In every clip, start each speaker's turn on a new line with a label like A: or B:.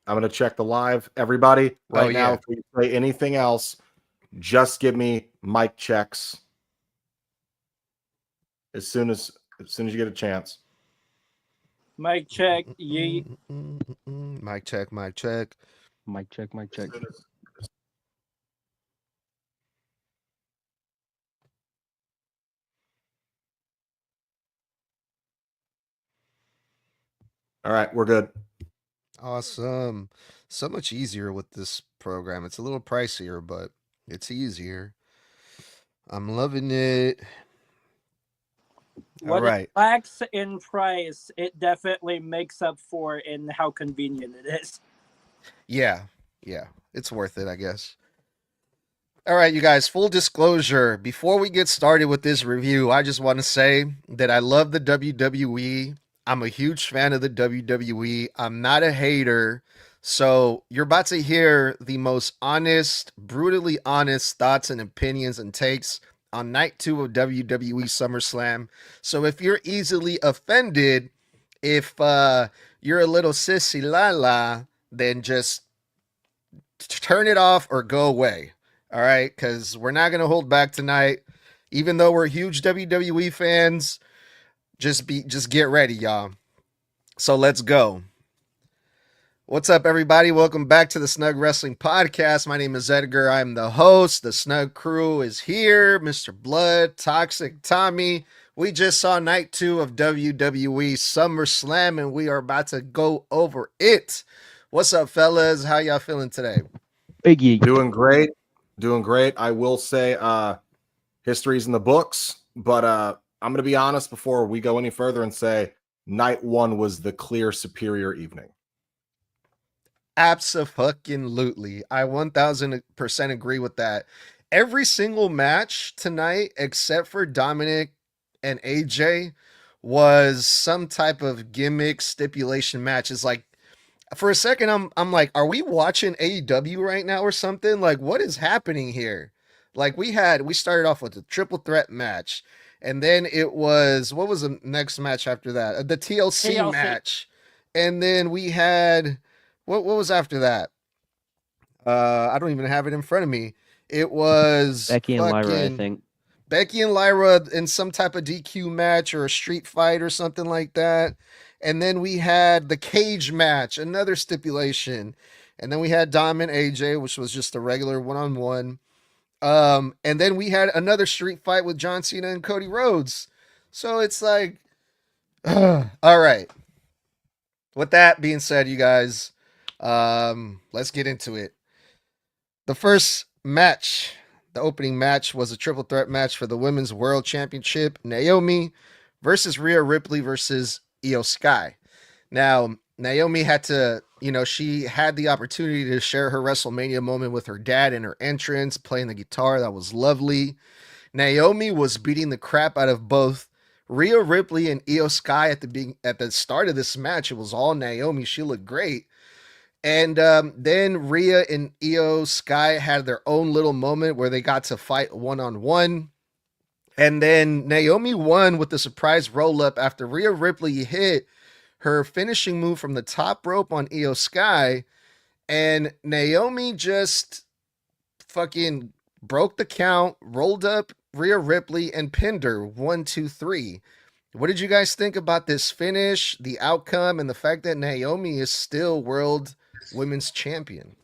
A: I'm going to check the live. Everybody,
B: Oh
A: right now,
B: yeah.
A: if we say anything else, just give me mic checks as soon as you get a chance.
C: Mic check. Yeet.
B: Mic check, mic check.
D: Mic check, mic
A: As
D: check.
A: soon as, all right, we're good.
B: Awesome. So much easier with this program. It's a little pricier, but it's easier. I'm loving it. All
C: What it
B: right.
C: lacks in price, it definitely makes up for in how convenient it is.
B: Yeah. Yeah. It's worth it, I guess. All right, you guys, full disclosure. Before we get started with this review, I just want to say that I love the WWE. I'm a huge fan of the WWE. I'm not a hater. So, you're about to hear the most honest, brutally honest thoughts and opinions and takes on night 2 of WWE SummerSlam. So, if you're easily offended, if you're a little sissy la la, then just turn it off or go away. All right, because we're not gonna hold back tonight. Even though we're huge WWE fans, just get ready, y'all. So let's go. What's up, everybody? Welcome back to the Snug Wrestling Podcast. My name is Edgar. I'm the host. The Snug crew is here. Mr. Blood, Toxic Tommy. We just saw night 2 of WWE SummerSlam, and we are about to go over it. What's up, fellas? How y'all feeling today?
D: Big yeet.
A: Doing great. Doing great. I will say history's in the books, but I'm going to be honest before we go any further and say night 1 was the clear superior evening.
B: Absolutely. I 1000% agree with that. Every single match tonight, except for Dominic and AJ, was some type of gimmick stipulation match. It's like, for a second, I'm like, are we watching AEW right now or something? Like, what is happening here? Like, we started off with a triple threat match, and then it was, what was the next match after that? The TLC
C: TLC.
B: match, and then we had, what was after that? I don't even have it in front of me. It was
D: Becky and Lyra, I
B: fucking
D: think.
B: Becky and Lyra in some type of DQ match or a street fight or something like that. And then we had the cage match, another stipulation. And then we had Dom and AJ, which was just a regular one-on-one. And then we had another street fight with John Cena and Cody Rhodes. So it's like, all right. With that being said, you guys, let's get into it. The first match, the opening match, was a triple threat match for the Women's World Championship. Naomi versus Rhea Ripley versus Io Sky. Now, Naomi had to, she had the opportunity to share her WrestleMania moment with her dad in her entrance, playing the guitar. That was lovely. Naomi was beating the crap out of both Rhea Ripley and Io Sky at the start of this match. It was all Naomi. She looked great. And then Rhea and Io Sky had their own little moment where they got to fight one-on-one. And then Naomi won with the surprise roll-up after Rhea Ripley hit her finishing move from the top rope on Io Sky. And Naomi just fucking broke the count, rolled up Rhea Ripley, and pinned her 1, 2, 3. What did you guys think about this finish, the outcome, and the fact that Naomi is still world women's champion?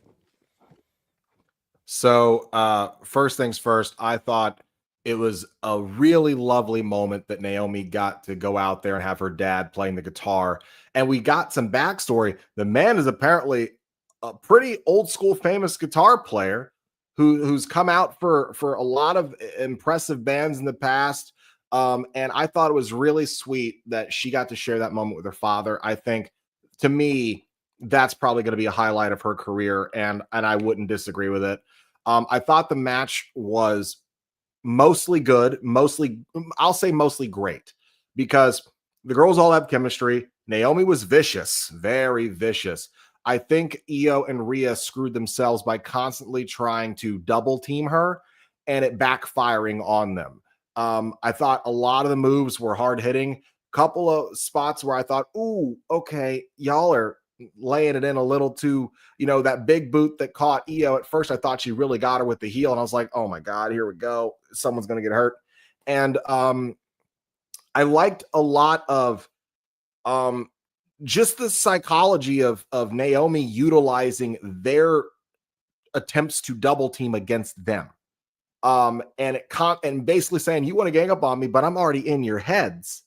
A: So, first things first, I thought it was a really lovely moment that Naomi got to go out there and have her dad playing the guitar. And we got some backstory. The man is apparently a pretty old school famous guitar player who's come out for a lot of impressive bands in the past. And I thought it was really sweet that she got to share that moment with her father. I think, to me, that's probably going to be a highlight of her career, and I wouldn't disagree with it. I thought the match was mostly good, I'll say mostly great, because the girls all have chemistry. Naomi was vicious, very vicious. I think Io and Rhea screwed themselves by constantly trying to double team her and it backfiring on them. I thought a lot of the moves were hard hitting. Couple of spots where I thought, ooh, okay, y'all are laying it in a little too, that big boot that caught Io. At first, I thought she really got her with the heel, and I was like, oh my God, here we go. Someone's going to get hurt. And I liked a lot of just the psychology of Naomi utilizing their attempts to double team against them. And basically saying, you want to gang up on me, but I'm already in your heads.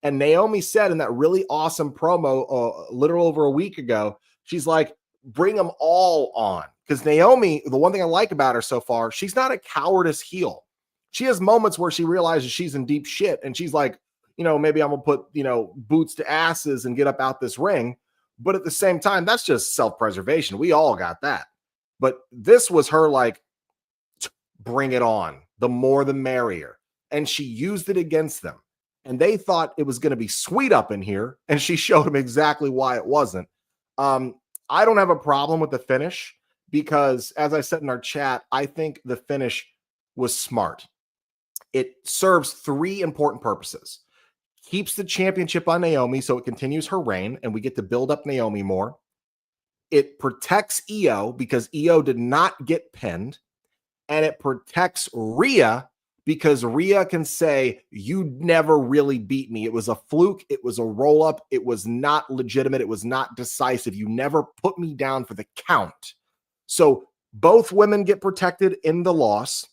A: And Naomi said in that really awesome promo a little over a week ago, she's like, bring them all on. Because Naomi, the one thing I like about her so far, she's not a cowardice heel. She has moments where she realizes she's in deep shit and she's like, maybe I'm going to put, boots to asses and get up out this ring. But at the same time, that's just self-preservation. We all got that. But this was her like, bring it on. The more the merrier. And she used it against them. And they thought it was going to be sweet up in here. And she showed them exactly why it wasn't. I don't have a problem with the finish because, as I said in our chat, I think the finish was smart. It serves three important purposes. Keeps the championship on Naomi so it continues her reign and we get to build up Naomi more. It protects Io because Io did not get pinned. And it protects Rhea because Rhea can say, you never really beat me. It was a fluke. It was a roll-up. It was not legitimate. It was not decisive. You never put me down for the count. So both women get protected in the loss,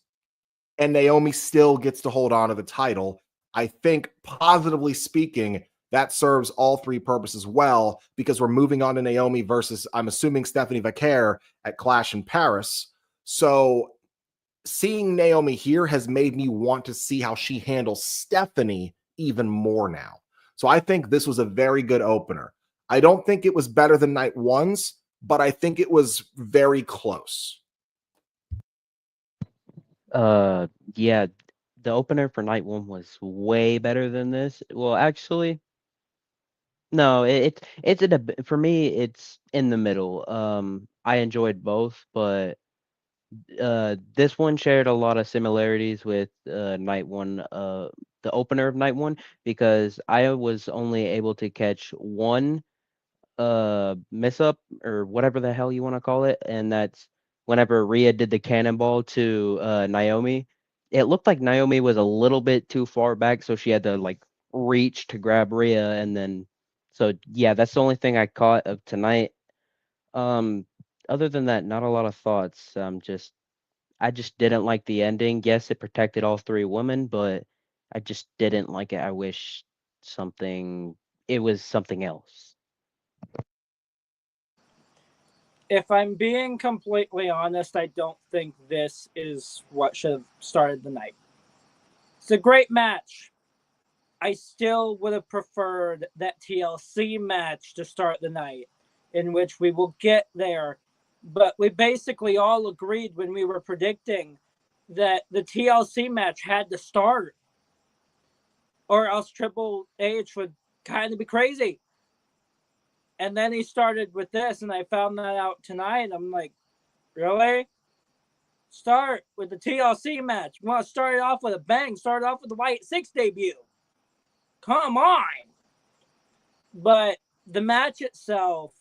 A: and Naomi still gets to hold on to the title. I think, positively speaking, that serves all three purposes well because we're moving on to Naomi versus, I'm assuming, Stephanie Vaquer at Clash in Paris. So seeing Naomi here has made me want to see how she handles Stephanie even more now. So I think this was a very good opener. I don't think it was better than night one's, but I think it was very close.
D: Yeah, the opener for night one was way better than this. Well, actually, no, for me, it's in the middle. I enjoyed both, but this one shared a lot of similarities with night one, the opener of night one, because I was only able to catch one mess up or whatever the hell you want to call it, and that's whenever Rhea did the cannonball to Naomi. It looked like Naomi was a little bit too far back, so she had to like reach to grab Rhea, and then so yeah, that's the only thing I caught of tonight. Um, Other than that, not a lot of thoughts. I just didn't like the ending. Yes, it protected all three women, but I just didn't like it. I wish it was something else.
C: If I'm being completely honest, I don't think this is what should have started the night. It's a great match. I still would have preferred that TLC match to start the night, in which we will get there. But we basically all agreed when we were predicting that the TLC match had to start, or else Triple H would kind of be crazy. And then he started with this, and I found that out tonight. I'm like, really? Start with the TLC match. You want to start it off with a bang. Start it off with the White 6 debut. Come on. But the match itself,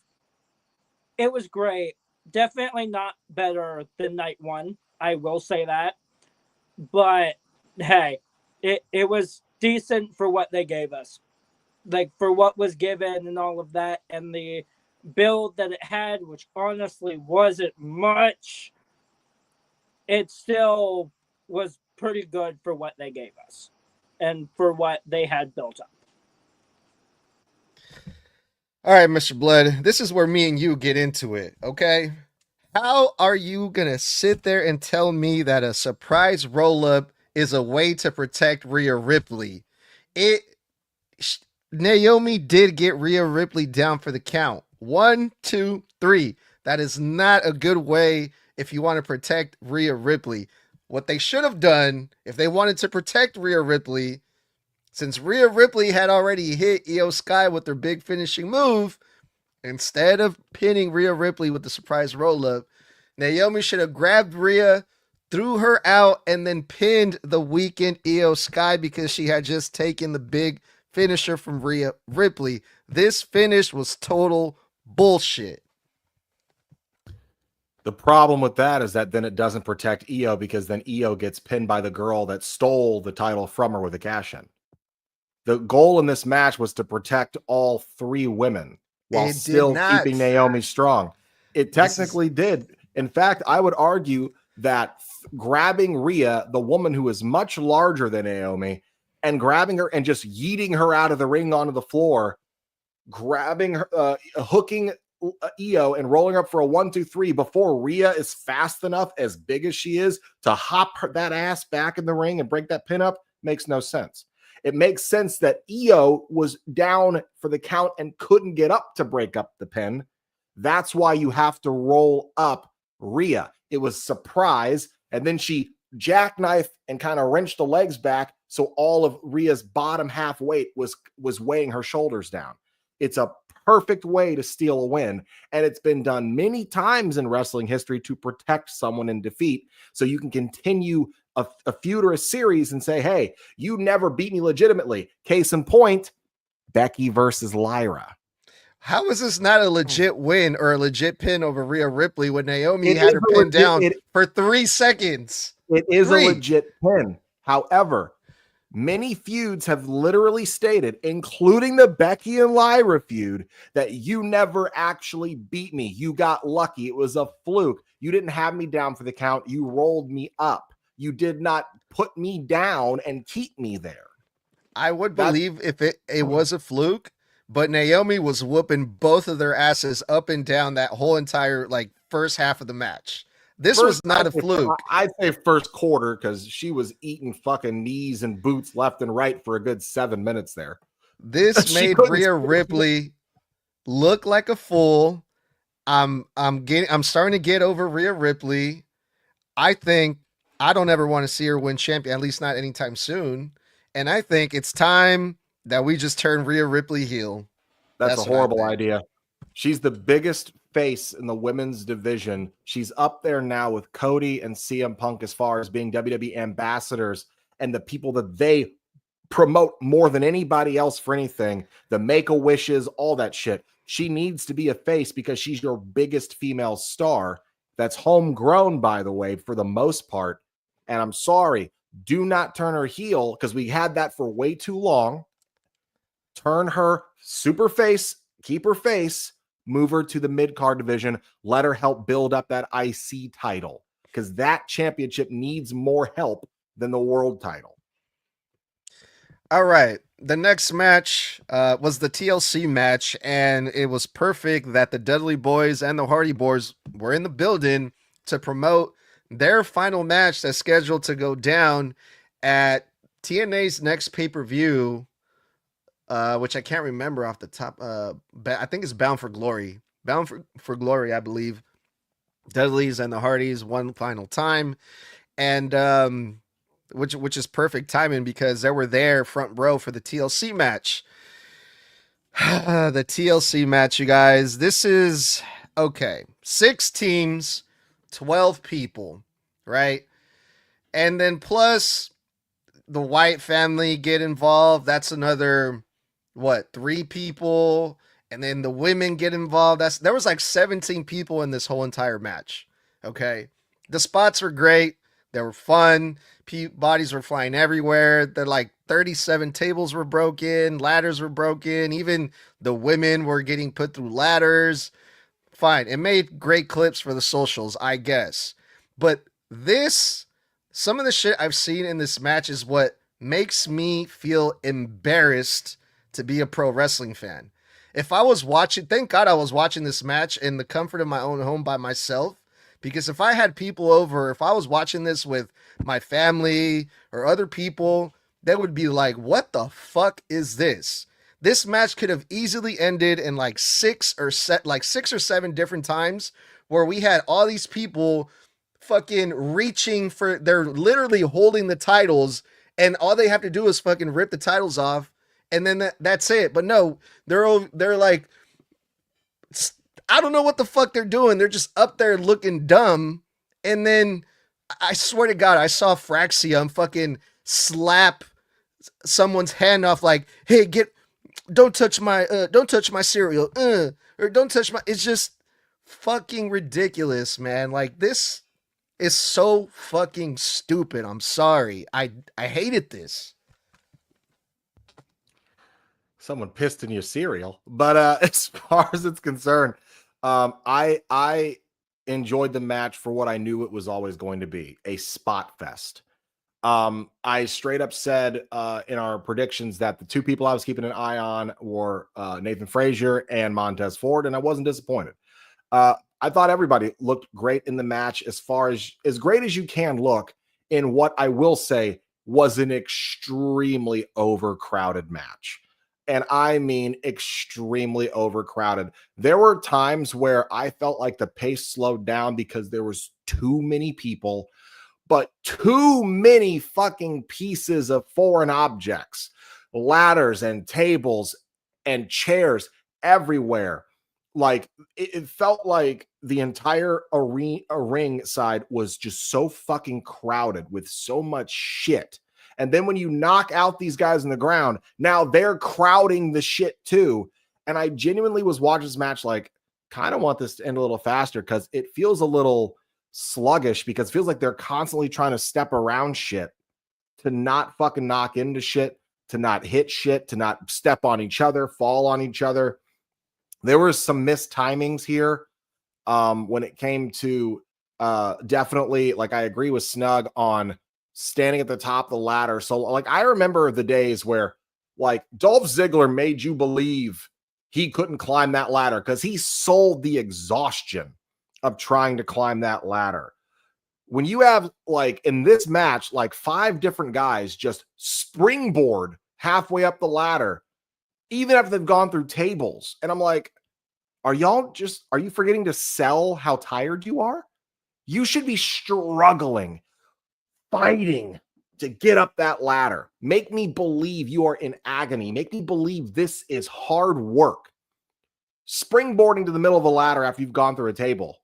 C: it was great. Definitely not better than night one. I will say that. But, hey, it was decent for what they gave us. Like, for what was given and all of that, and the build that it had, which honestly wasn't much, it still was pretty good for what they gave us and for what they had built up.
B: All right, Mr. Blood, this is where me and you get into it, okay? How are you going to sit there and tell me that a surprise roll-up is a way to protect Rhea Ripley? Naomi did get Rhea Ripley down for the count. 1, 2, 3. That is not a good way if you want to protect Rhea Ripley. What they should have done, if they wanted to protect Rhea Ripley, since Rhea Ripley had already hit Io Sky with their big finishing move, instead of pinning Rhea Ripley with the surprise roll-up, Naomi should have grabbed Rhea, threw her out, and then pinned the weakened Io Sky because she had just taken the big finisher from Rhea Ripley. This finish was total Bullshit.
A: The problem with that is that then it doesn't protect Io, because then Io gets pinned by the girl that stole the title from her with a cash-in. The goal in this match was to protect all three women while
B: It did
A: still
B: not.
A: keeping Naomi strong. It technically did. In fact, I would argue that grabbing Rhea, the woman who is much larger than Naomi, and grabbing her and just yeeting her out of the ring onto the floor, grabbing her, hooking Io and rolling up for a 1-2-3 before Rhea is fast enough, as big as she is, to hop that ass back in the ring and break that pin up makes no sense. It makes sense that Io was down for the count and couldn't get up to break up the pin. That's why you have to roll up Rhea. It was surprise, and then she jackknifed and kind of wrenched the legs back, so all of Rhea's bottom half weight was weighing her shoulders down. It's a perfect way to steal a win, and it's been done many times in wrestling history to protect someone in defeat, so you can continue a feud or a series and say, hey, you never beat me legitimately. Case in point, Becky versus Lyra.
B: How is this not a legit win or a legit pin over Rhea Ripley when Naomi had her pinned down for 3 seconds?
A: It is a legit pin. However, many feuds have literally stated, including the Becky and Lyra feud, that you never actually beat me. You got lucky. It was a fluke. You didn't have me down for the count. You rolled me up. You did not put me down and keep me there.
B: I would believe if it was a fluke, but Naomi was whooping both of their asses up and down that whole entire first half of the match. This was not a fluke.
A: I'd say first quarter, because she was eating fucking knees and boots left and right for a good 7 minutes there.
B: This made Rhea Ripley look like a fool. I'm starting to get over Rhea Ripley. I don't ever want to see her win champion, at least not anytime soon. And I think it's time that we just turn Rhea Ripley heel.
A: That's a horrible idea. She's the biggest face in the women's division. She's up there now with Cody and CM Punk as far as being WWE ambassadors and the people that they promote more than anybody else for anything. The Make-A-Wishes, all that shit. She needs to be a face because she's your biggest female star. That's homegrown, by the way, for the most part. And I'm sorry, do not turn her heel, because we had that for way too long. Turn her super face, keep her face, move her to the mid-card division, let her help build up that IC title, because that championship needs more help than the world title.
B: All right. The next match was the TLC match, and it was perfect that the Dudley Boys and the Hardy Boys were in the building to promote their final match that's scheduled to go down at TNA's next pay-per-view, which I can't remember off the top. I think it's Bound for Glory. Bound for Glory, I believe. Dudleys and the Hardys one final time. And which is perfect timing because they were there front row for the TLC match. The TLC match, you guys. This is, okay, 6 teams, 12 people, right? And then plus the Wyatt family get involved. That's another, 3 people. And then the women get involved. There was like 17 people in this whole entire match. Okay. The spots were great. They were fun. Bodies were flying everywhere. They're like 37 tables were broken. Ladders were broken. Even the women were getting put through ladders. Fine. It made great clips for the socials, I guess. But some of the shit I've seen in this match is what makes me feel embarrassed to be a pro wrestling fan. If I was watching, thank God I was watching this match in the comfort of my own home by myself. Because if I had people over, if I was watching this with my family or other people, they would be like, what the fuck is this? This match could have easily ended in like 6 or 7 different times where we had all these people fucking reaching for, they're literally holding the titles and all they have to do is fucking rip the titles off and then that's it. But no, they're like, I don't know what the fuck they're doing. They're just up there looking dumb. And then I swear to God, I saw Fraxium fucking slap someone's hand off like, hey, don't touch my cereal, or don't touch my. It's just fucking ridiculous, man. Like this is so fucking stupid. I'm sorry. I hated this.
A: Someone pissed in your cereal. But as far as it's concerned, I enjoyed the match for what I knew it was always going to be, a spot fest. I straight up said in our predictions that the two people I was keeping an eye on were Nathan Frazier and Montez Ford, and I wasn't disappointed. I thought everybody looked great in the match, as great as you can look in what I will say was an extremely overcrowded match. And I mean extremely overcrowded. There were times where I felt like the pace slowed down because there was too many people, but too many fucking pieces of foreign objects, ladders and tables and chairs everywhere. Like it felt like the entire ring side was just so fucking crowded with so much shit. And then when you knock out these guys on the ground, now they're crowding the shit too. And I genuinely was watching this match like, kind of want this to end a little faster because it feels a little sluggish, because it feels like they're constantly trying to step around shit, to not fucking knock into shit, to not hit shit, to not step on each other, fall on each other. There were some missed timings here when it came to definitely, like, I agree with Snug on standing at the top of the ladder. So, like, I remember the days where, like, Dolph Ziggler made you believe he couldn't climb that ladder because he sold the exhaustion of trying to climb that ladder. When you have, like, in this match, like 5 different guys just springboard halfway up the ladder, even after they've gone through tables. And I'm like, are you forgetting to sell how tired you are? You should be struggling, fighting to get up that ladder. Make me believe you are in agony. Make me believe this is hard work. Springboarding to the middle of a ladder after you've gone through a table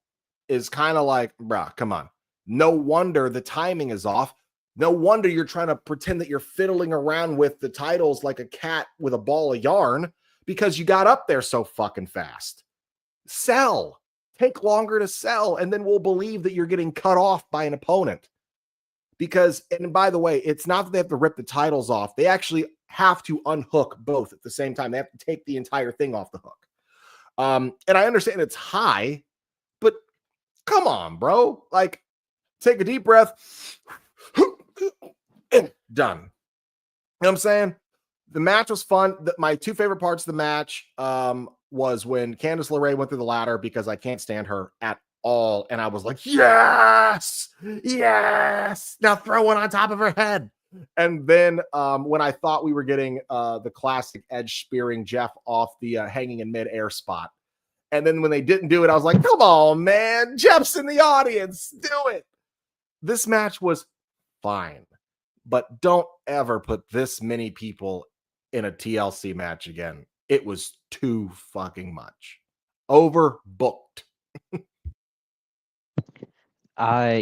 A: is kind of like, bruh, come on. No wonder the timing is off. No wonder you're trying to pretend that you're fiddling around with the titles like a cat with a ball of yarn, because you got up there so fucking fast. Sell. Take longer to sell, and then we'll believe that you're getting cut off by an opponent. Because, and by the way, it's not that they have to rip the titles off. They actually have to unhook both at the same time. They have to take the entire thing off the hook. And I understand it's high, but come on, bro. Like, take a deep breath. Done. You know what I'm saying? The match was fun. My 2 favorite parts of the match was when Candice LeRae went through the ladder, because I can't stand her at all. And I was like, yes, yes. Now throw one on top of her head. And then when I thought we were getting the classic Edge spearing Jeff off the hanging in midair spot. And then when they didn't do it, I was like, come on, man. Jeff's in the audience. Do it. This match was fine, but don't ever put this many people in a TLC match again. It was too fucking much. Overbooked.
D: I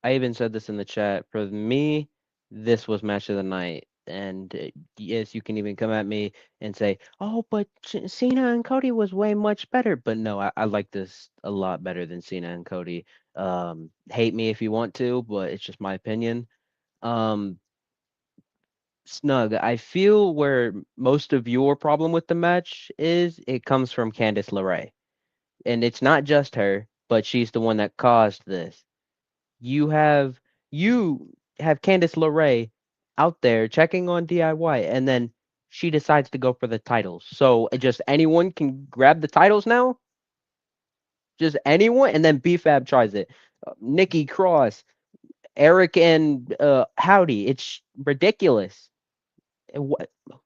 D: even said this in the chat. For me, this was match of the night. And yes, you can even come at me and say, "Oh, but Cena and Cody was way much better." But no, I like this a lot better than Cena and Cody. Hate me if you want to, but it's just my opinion. Um, Snug, I feel where most of your problem with the match is, it comes from Candice LeRae. And it's not just her, but she's the one that caused this. You have you have Candice LeRae out there checking on DIY, and then she decides to go for the titles. So just anyone can grab the titles now? Just anyone? And then BFAB tries it. Nikki Cross, Eric and Howdy. It's ridiculous.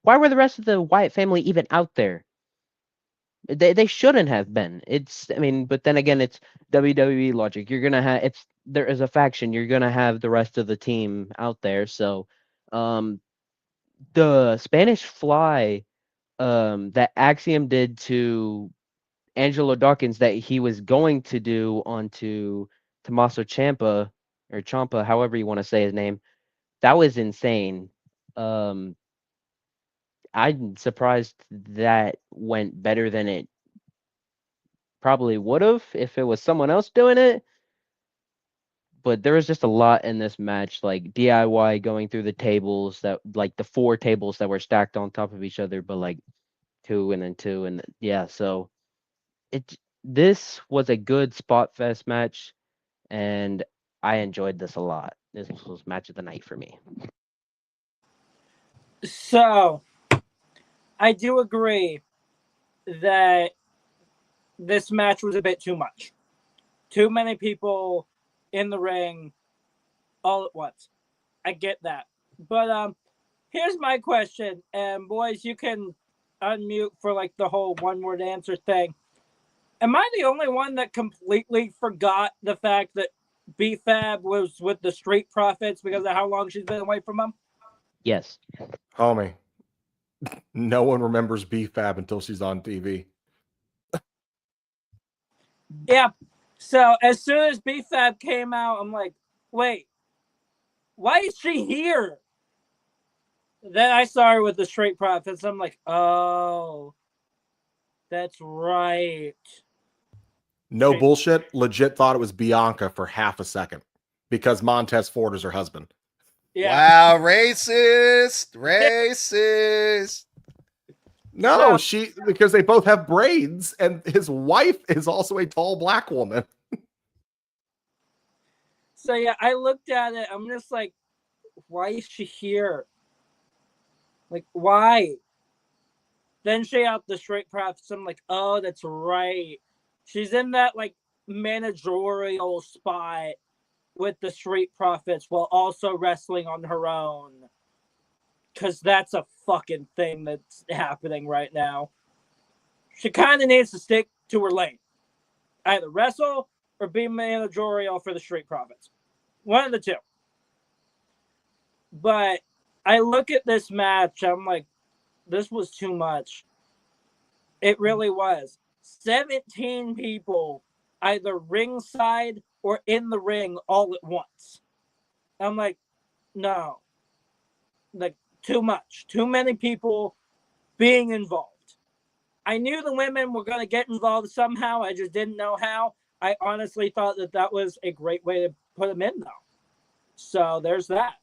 D: Why were the rest of the Wyatt family even out there? They shouldn't have been. But then again, it's WWE logic. You're gonna have it's there is a faction. You're gonna have the rest of the team out there. So, um, the Spanish Fly, that Axiom did to Angelo Dawkins, that he was going to do onto Tommaso Ciampa, or Champa, however you want to say his name. That was insane. Um, I'm surprised that went better than it probably would have if it was someone else doing it. But there was just a lot in this match, like DIY going through the tables that, like the 4 tables that were stacked on top of each other, but like two and then two and yeah. So this was a good spot fest match, and I enjoyed this a lot. This was match of the night for me.
C: So, I do agree that this match was a bit too much. Too many people in the ring all at once. I get that. But here's my question, and boys, you can unmute for like the whole one-word answer thing. Am I the only one that completely forgot the fact that B-Fab was with the Street Profits because of how long she's been away from them?
D: Yes.
A: Homie, no one remembers B-Fab until she's on TV.
C: Yeah. So as soon as B-Fab came out, I'm like, wait, why is she here? Then I saw her with the Street Profits. I'm like, oh, that's right.
A: No
C: Okay.
A: bullshit. Legit thought it was Bianca for half a second because Montez Ford is her husband.
C: Yeah.
B: Wow, racist.
A: No,
C: So-
A: because they both have braids, and his wife is also a tall black woman.
C: So yeah, I looked at it. I'm just like, why is she here? Like, why? Then she out the Street Profits. I'm like, oh, that's right. She's in that like managerial spot with the Street Profits while also wrestling on her own. Because that's a fucking thing that's happening right now. She kind of needs to stick to her lane. Either wrestle or be managerial for the Street Profits. One of the two. But I look at this match, I'm like, this was too much. It really was. 17 people either ringside or in the ring all at once. I'm like, no. Like, too much. Too many people being involved. I knew the women were going to get involved somehow. I just didn't know how. I honestly thought that was a great way to put them in, though. So there's that.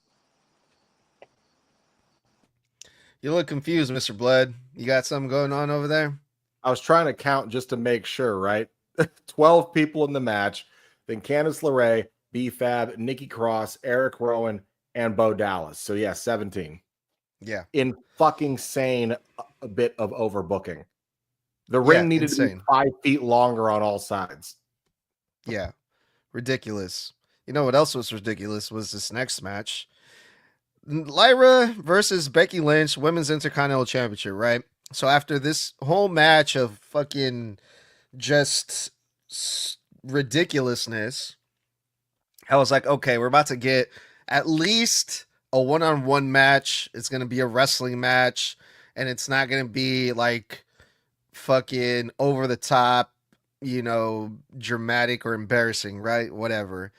B: You look confused, Mr. Blood. You got something going on over there?
A: I was trying to count just to make sure, right? 12 people in the match. Then Candice LeRae, B-Fab, Nikki Cross, Eric Rowan, and Bo Dallas. So yeah, 17.
B: Yeah.
A: In fucking sane a bit of overbooking. The ring needed to be 5 feet longer on all sides.
B: Yeah. Ridiculous. You know what else was ridiculous was this next match. Lyra versus Becky Lynch, Women's Intercontinental Championship, right? So after this whole match of fucking just ridiculousness, I was like, okay, we're about to get at least a one-on-one match. It's going to be a wrestling match, and it's not going to be like fucking over the top, you know, dramatic or embarrassing, right? Whatever.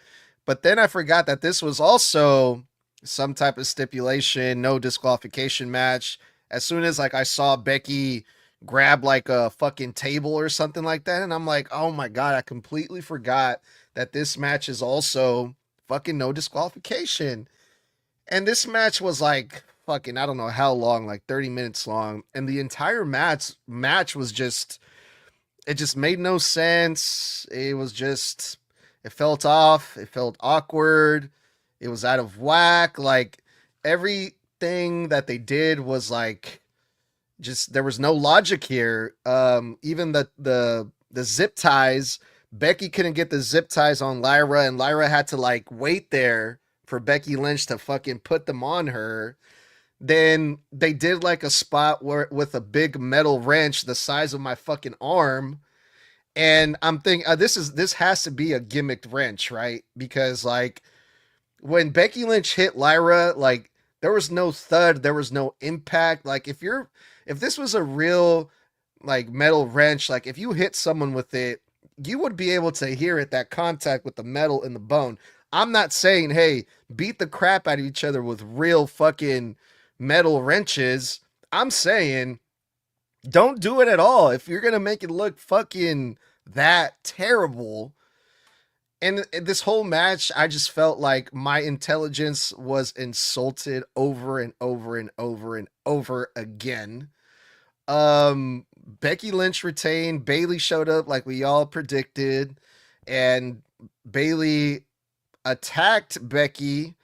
B: But then I forgot that this was also some type of stipulation, no disqualification match. As soon as like I saw Becky grab like a fucking table or something like that, and I'm like, oh my god, I completely forgot that this match is also fucking no disqualification. And this match was like fucking, I don't know how long, like 30 minutes long, and the entire match was just, it just made no sense. It was just, it felt off, it felt awkward, it was out of whack. Like everything that they did was like, just, there was no logic here. Even the zip ties, Becky couldn't get the zip ties on Lyra, and Lyra had to like wait there for Becky Lynch to fucking put them on her. Then they did like a spot where with a big metal wrench the size of my fucking arm. And I'm thinking, this has to be a gimmicked wrench, right? Because like when Becky Lynch hit Lyra, like there was no thud, there was no impact. Like if this was a real like metal wrench, like if you hit someone with it, you would be able to hear it, that contact with the metal and the bone. I'm not saying, hey, beat the crap out of each other with real fucking metal wrenches. I'm saying don't do it at all. If you're going to make it look fucking that terrible. And this whole match, I just felt like my intelligence was insulted over and over and over and over again. Becky Lynch retained. Bailey showed up like we all predicted, and Bailey attacked Becky,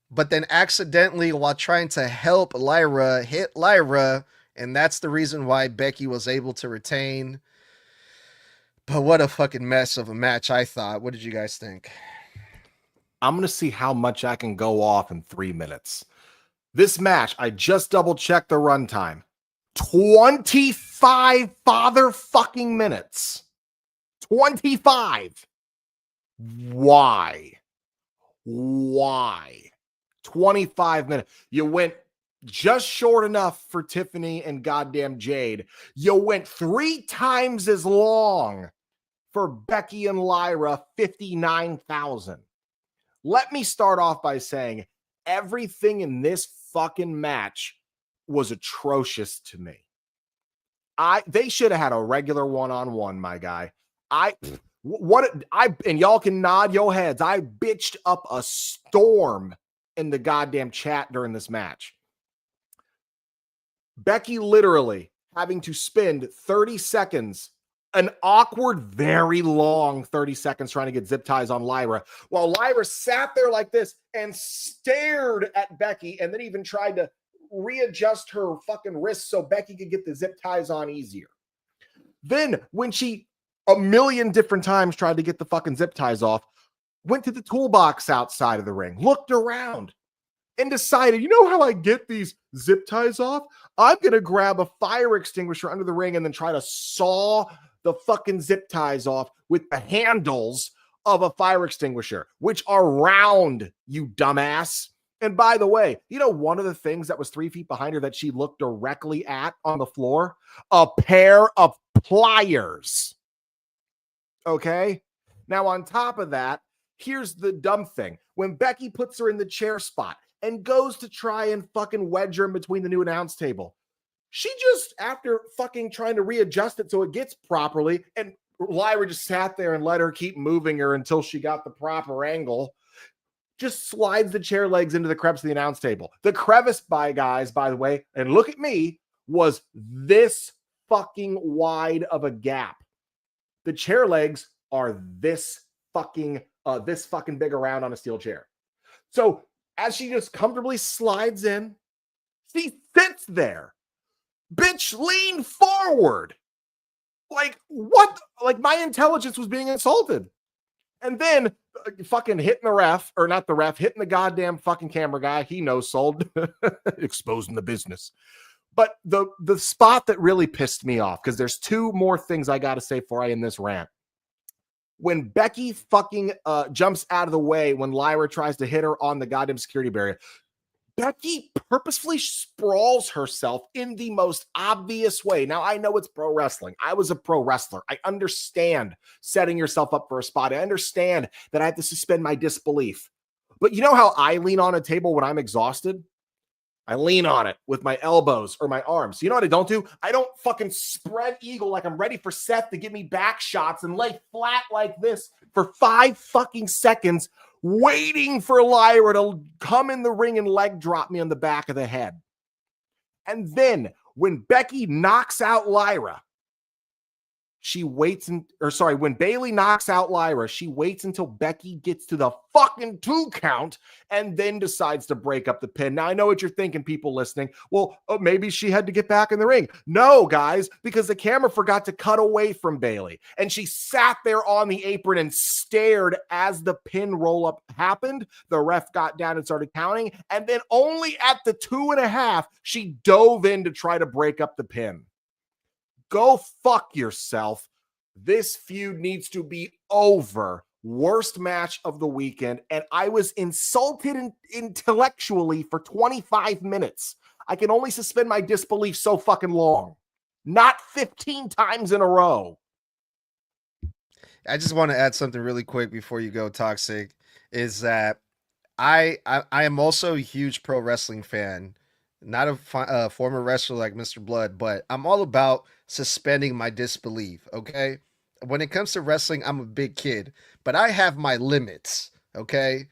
B: but then accidentally, while trying to help Lyra, hit Lyra, and that's the reason why Becky was able to retain. But what a fucking mess of a match, I thought. What did you guys think?
A: I'm going to see how much I can go off in 3 minutes. This match, I just double checked the runtime. 25 father fucking minutes. 25. Why? 25 minutes. You went just short enough for Tiffany and goddamn Jade. You went 3 times as long for Becky and Lyra, 59,000. Let me start off by saying everything in this fucking match was atrocious to me. They should have had a regular one-on-one, my guy. And y'all can nod your heads. I bitched up a storm in the goddamn chat during this match. Becky literally having to spend 30 seconds, an awkward, very long 30 seconds trying to get zip ties on Lyra, while Lyra sat there like this and stared at Becky and then even tried to readjust her fucking wrists so Becky could get the zip ties on easier. Then when she a million different times tried to get the fucking zip ties off, went to the toolbox outside of the ring, looked around, and decided, you know how I get these zip ties off? I'm going to grab a fire extinguisher under the ring and then try to saw the fucking zip ties off with the handles of a fire extinguisher, which are round, you dumbass. And by the way, you know, one of the things that was 3 feet behind her that she looked directly at on the floor? A pair of pliers. Okay? Now, on top of that, here's the dumb thing. When Becky puts her in the chair spot and goes to try and fucking wedge her in between the new announce table, she just, after fucking trying to readjust it so it gets properly, and Lyra just sat there and let her keep moving her until she got the proper angle, just slides the chair legs into the crevice of the announce table. The crevice, by the way, and look at me, was this fucking wide of a gap. The chair legs are this fucking big around on a steel chair. So as she just comfortably slides in, she sits there. Bitch, lean forward. Like, what? Like, my intelligence was being insulted. And then fucking hitting the ref, or not the ref, hitting the goddamn fucking camera guy. He no-sold. Exposing the business. But the spot that really pissed me off, because there's 2 more things I got to say before I end this rant. When Becky fucking jumps out of the way when Lyra tries to hit her on the goddamn security barrier, Becky purposefully sprawls herself in the most obvious way. Now, I know it's pro wrestling. I was a pro wrestler. I understand setting yourself up for a spot. I understand that I have to suspend my disbelief. But you know how I lean on a table when I'm exhausted? I lean on it with my elbows or my arms. You know what I don't do? I don't fucking spread eagle like I'm ready for Seth to give me back shots and lay flat like this for 5 fucking seconds, waiting for Lyra to come in the ring and leg drop me on the back of the head. And then when Becky knocks out Lyra, when Bailey knocks out Lyra, she waits until Becky gets to the fucking 2 count and then decides to break up the pin. Now, I know what you're thinking, people listening. Well, maybe she had to get back in the ring. No, guys, because the camera forgot to cut away from Bailey. And she sat there on the apron and stared as the pin roll-up happened. The ref got down and started counting. And then only at the 2.5, she dove in to try to break up the pin. Go fuck yourself. This feud needs to be over. Worst match of the weekend. And I was insulted intellectually for 25 minutes. I can only suspend my disbelief so fucking long. Not 15 times in a row.
B: I just want to add something really quick before you go, Toxic, is that I am also a huge pro wrestling fan. not a former wrestler like Mr. Blood, but I'm all about suspending my disbelief, okay? When it comes to wrestling, I'm a big kid, but I have my limits, okay?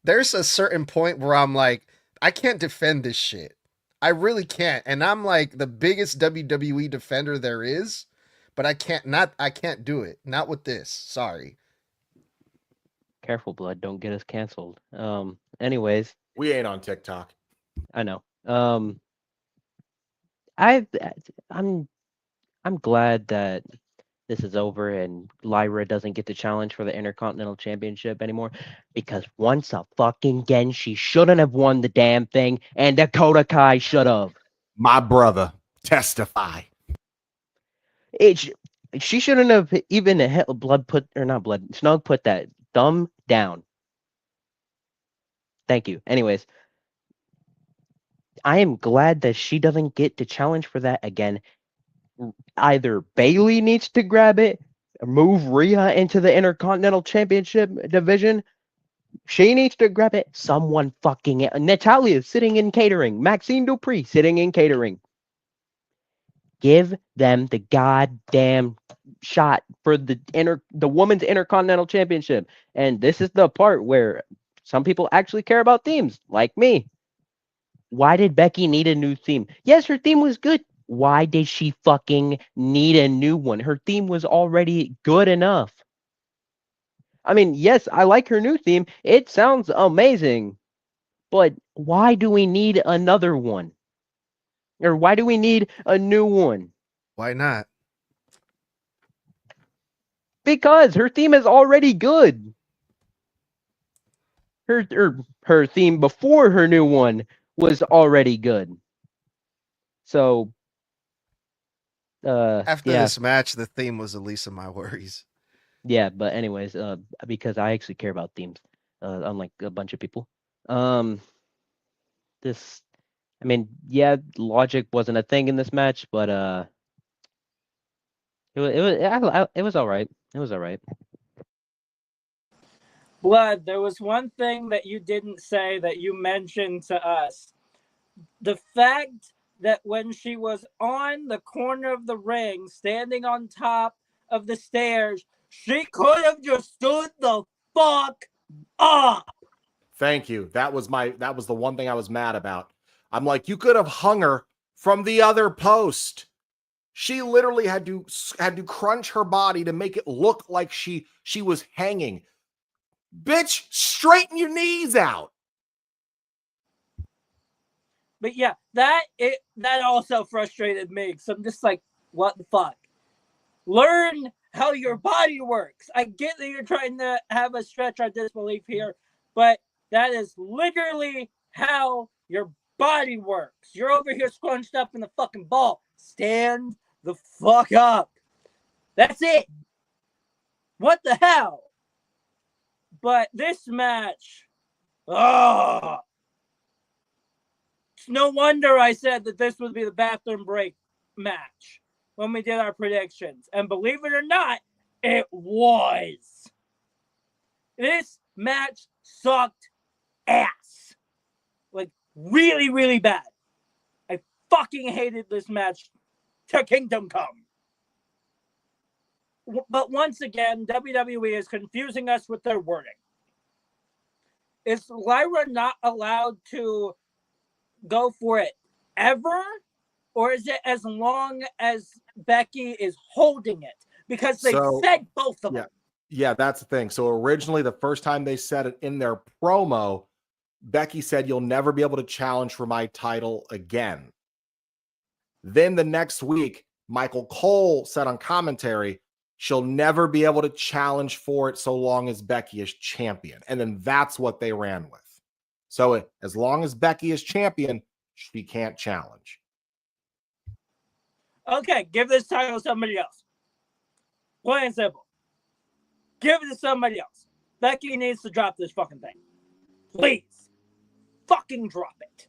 B: There's a certain point where I'm like, I can't defend this shit. I really can't. And I'm like the biggest WWE defender there is, but I can't do it. Not with this. Sorry.
D: Careful, Blood. Don't get us canceled. Anyways,
A: We ain't on TikTok.
D: I know. I I'm I'm glad that this is over and Lyra doesn't get the challenge for the Intercontinental Championship anymore, because once again she shouldn't have won the damn thing, and Dakota Kai should have.
A: My brother, testify.
D: She shouldn't have even Snug put that thumb down. Thank you. Anyways, I am glad that she doesn't get to challenge for that again. Either Bailey needs to grab it, move Rhea into the Intercontinental Championship division. She needs to grab it. Someone fucking it. Natalia sitting in catering. Maxine Dupree sitting in catering. Give them the goddamn shot for the women's Intercontinental Championship. And this is the part where some people actually care about themes, like me. Why did Becky need a new theme? Yes, her theme was good. Why did she fucking need a new one? Her theme was already good enough. I mean, yes, I like her new theme. It sounds amazing. But why do we need another one? Or why do we need a new one?
B: Why not?
D: Because her theme is already good. Her theme before her new one was already good. So
B: After
D: yeah.
B: this match, the theme was the least of my worries.
D: Yeah, but anyways, because I actually care about themes, unlike a bunch of people. This, I mean, yeah, logic wasn't a thing in this match, but it was all right. It was all right.
C: Blood, there was one thing that you didn't say that you mentioned to us. The fact that when she was on the corner of the ring, standing on top of the stairs, she could have just stood the fuck up.
A: Thank you. That was the one thing I was mad about. I'm like, you could have hung her from the other post. She literally had to crunch her body to make it look like she was hanging. Bitch, straighten your knees out.
C: But yeah, that also frustrated me. So I'm just like, what the fuck? Learn how your body works. I get that you're trying to have a stretch our disbelief here, but that is literally how your body works. You're over here scrunched up in the fucking ball. Stand the fuck up. That's it. What the hell? But this match, it's no wonder I said that this would be the bathroom break match when we did our predictions. And believe it or not, it was. This match sucked ass. Like, really, really bad. I fucking hated this match to Kingdom Come. But once again, WWE is confusing us with their wording. Is Lyra not allowed to go for it ever? Or is it as long as Becky is holding it? Because they said both of them.
A: Yeah, that's the thing. So originally, the first time they said it in their promo, Becky said, "You'll never be able to challenge for my title again." Then the next week, Michael Cole said on commentary, she'll never be able to challenge for it so long as Becky is champion. And then that's what they ran with. So as long as Becky is champion, she can't challenge.
C: Okay, give this title to somebody else. Plain and simple. Give it to somebody else. Becky needs to drop this fucking thing. Please. Fucking drop it.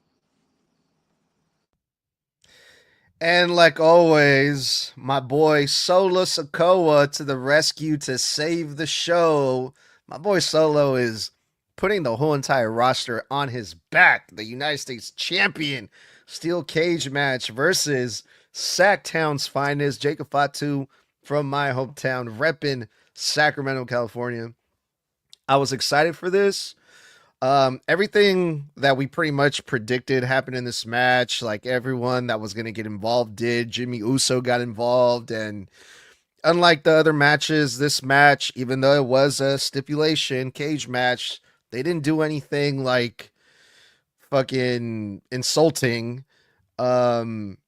B: And like always, my boy Solo Sikoa to the rescue to save the show. My boy Solo is putting the whole entire roster on his back. The United States champion, steel cage match versus Sacktown's finest, Jacob Fatu from my hometown, repping Sacramento, California. I was excited for this. Everything that we pretty much predicted happened in this match. Like everyone that was going to get involved did. Jimmy Uso got involved, and unlike the other matches, this match, even though it was a stipulation cage match, they didn't do anything like fucking insulting. Um,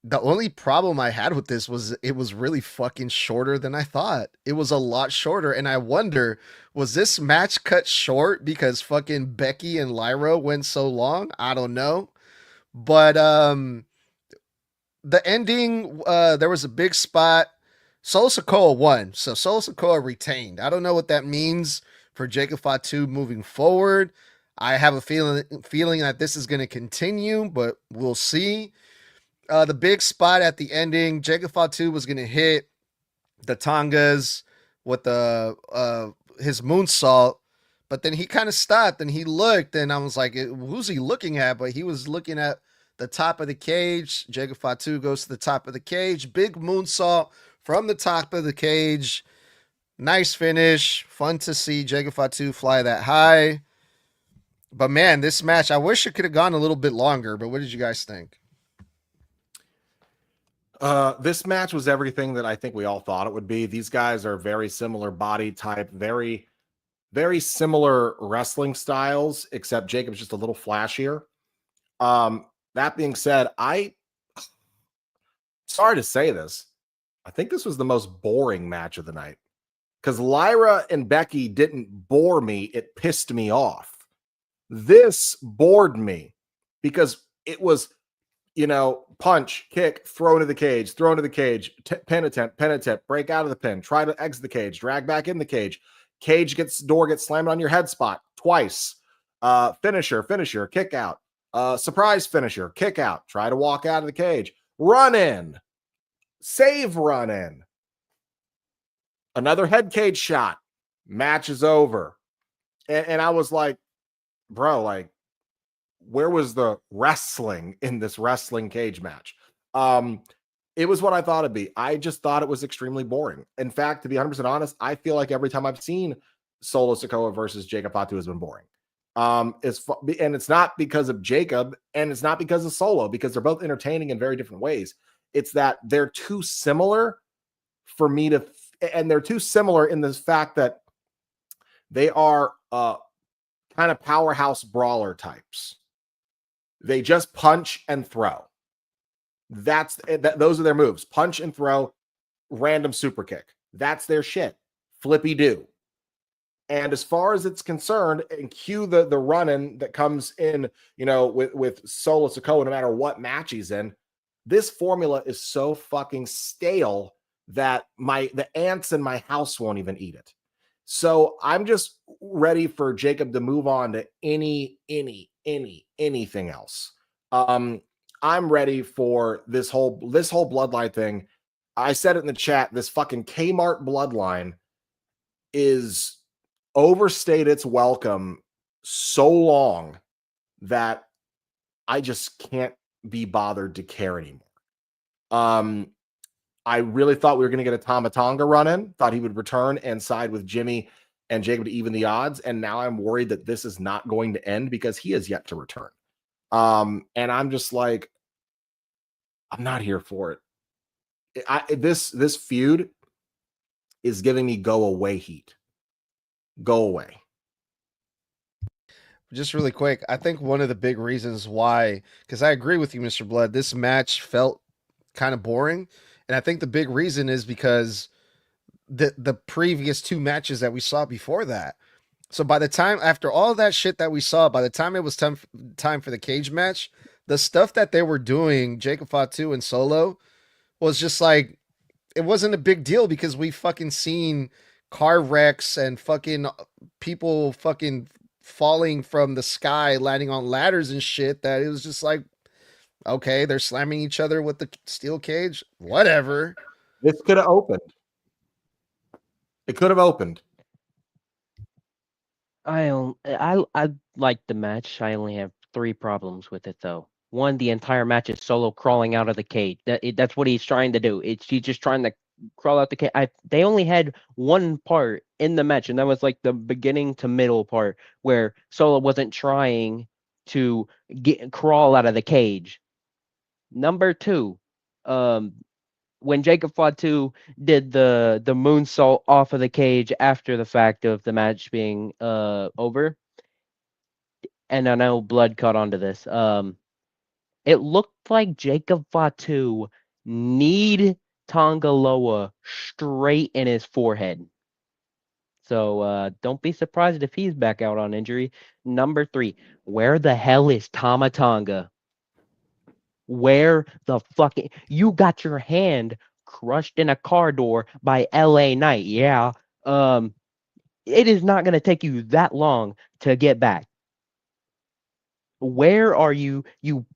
B: the only problem I had with this was it was really fucking shorter than I thought. It was a lot shorter, and I wonder, was this match cut short because fucking Becky and Lyra went so long? I don't know. But the ending, there was a big spot. Solo Sikoa won, so Solo Sikoa retained. I don't know what that means for Jacob Fatu moving forward. I have a feeling that this is going to continue, but we'll see. The big spot at the ending, Jacob Fatu was going to hit the Tongas with the his moonsault, but then he kind of stopped and he looked, and I was like, who's he looking at? But he was looking at the top of the cage. Jacob Fatu goes to the top of the cage. Big moonsault from the top of the cage. Nice finish. Fun to see Jacob Fatu fly that high. But man, this match, I wish it could have gone a little bit longer, but what did you guys think?
A: This match was everything that I think we all thought it would be. These guys are very similar body type, very, very similar wrestling styles, except Jacob's just a little flashier. That being said, sorry to say this, I think this was the most boring match of the night because Lyra and Becky didn't bore me. It pissed me off. This bored me because it was, punch, kick, throw into the cage, pin attempt, break out of the pin, try to exit the cage, drag back in the cage, door gets slammed on your head spot twice, finisher, kick out, surprise finisher, kick out, try to walk out of the cage, run in, save run in, another head cage shot, match is over. And I was like, bro, like, where was the wrestling in this wrestling cage match? It was what I thought it'd be. I just thought it was extremely boring. In fact, to be 100% honest, I feel like every time I've seen Solo Sikoa versus Jacob Fatu has been boring. And it's not because of Jacob, and it's not because of Solo, because they're both entertaining in very different ways. It's that they're too similar for me to, and they're too similar in this fact that they are kind of powerhouse brawler types. They just punch and throw. Those are their moves. Punch and throw, random super kick. That's their shit. Flippy do. And as far as it's concerned, and cue the run-in that comes in, with Solo Sikoa, no matter what match he's in, this formula is so fucking stale that the ants in my house won't even eat it. So I'm just ready for Jacob to move on to anything else. I'm ready for this whole bloodline thing. I said it in the chat. This fucking Kmart bloodline is overstayed its welcome so long that I just can't be bothered to care anymore. I really thought we were going to get a Tama Tonga run-in. Thought he would return and side with Jimmy and Jacob to even the odds. And now I'm worried that this is not going to end because he has yet to return. And I'm just like, I'm not here for it. This feud is giving me go away heat. Go away.
B: Just really quick, I think one of the big reasons why, because I agree with you, Mr. Blood, this match felt kind of boring. And I think the big reason is because the previous two matches that we saw before that. So by the time, after all that shit that we saw, by the time it was time for the cage match, the stuff that they were doing, Jacob Fatu and Solo, was just like, it wasn't a big deal because we fucking seen car wrecks and fucking people fucking falling from the sky, landing on ladders and shit, that it was just like, okay, they're slamming each other with the steel cage. Whatever.
A: This could have opened. It could have opened.
D: I like the match. I only have 3 problems with it though. One, the entire match is Solo crawling out of the cage. That's what he's trying to do. He's just trying to crawl out the cage. They only had one part in the match, and that was like the beginning to middle part where Solo wasn't trying to crawl out of the cage. Number two, when Jacob Fatu did the moonsault off of the cage after the fact of the match being over, and I know blood caught onto this. It looked like Jacob Fatu kneed Tongaloa straight in his forehead. So don't be surprised if he's back out on injury. Number three, where the hell is Tama Tonga? Where the fucking you got your hand crushed in a car door by LA Knight? Yeah. It is not gonna take you that long to get back. Where are you? You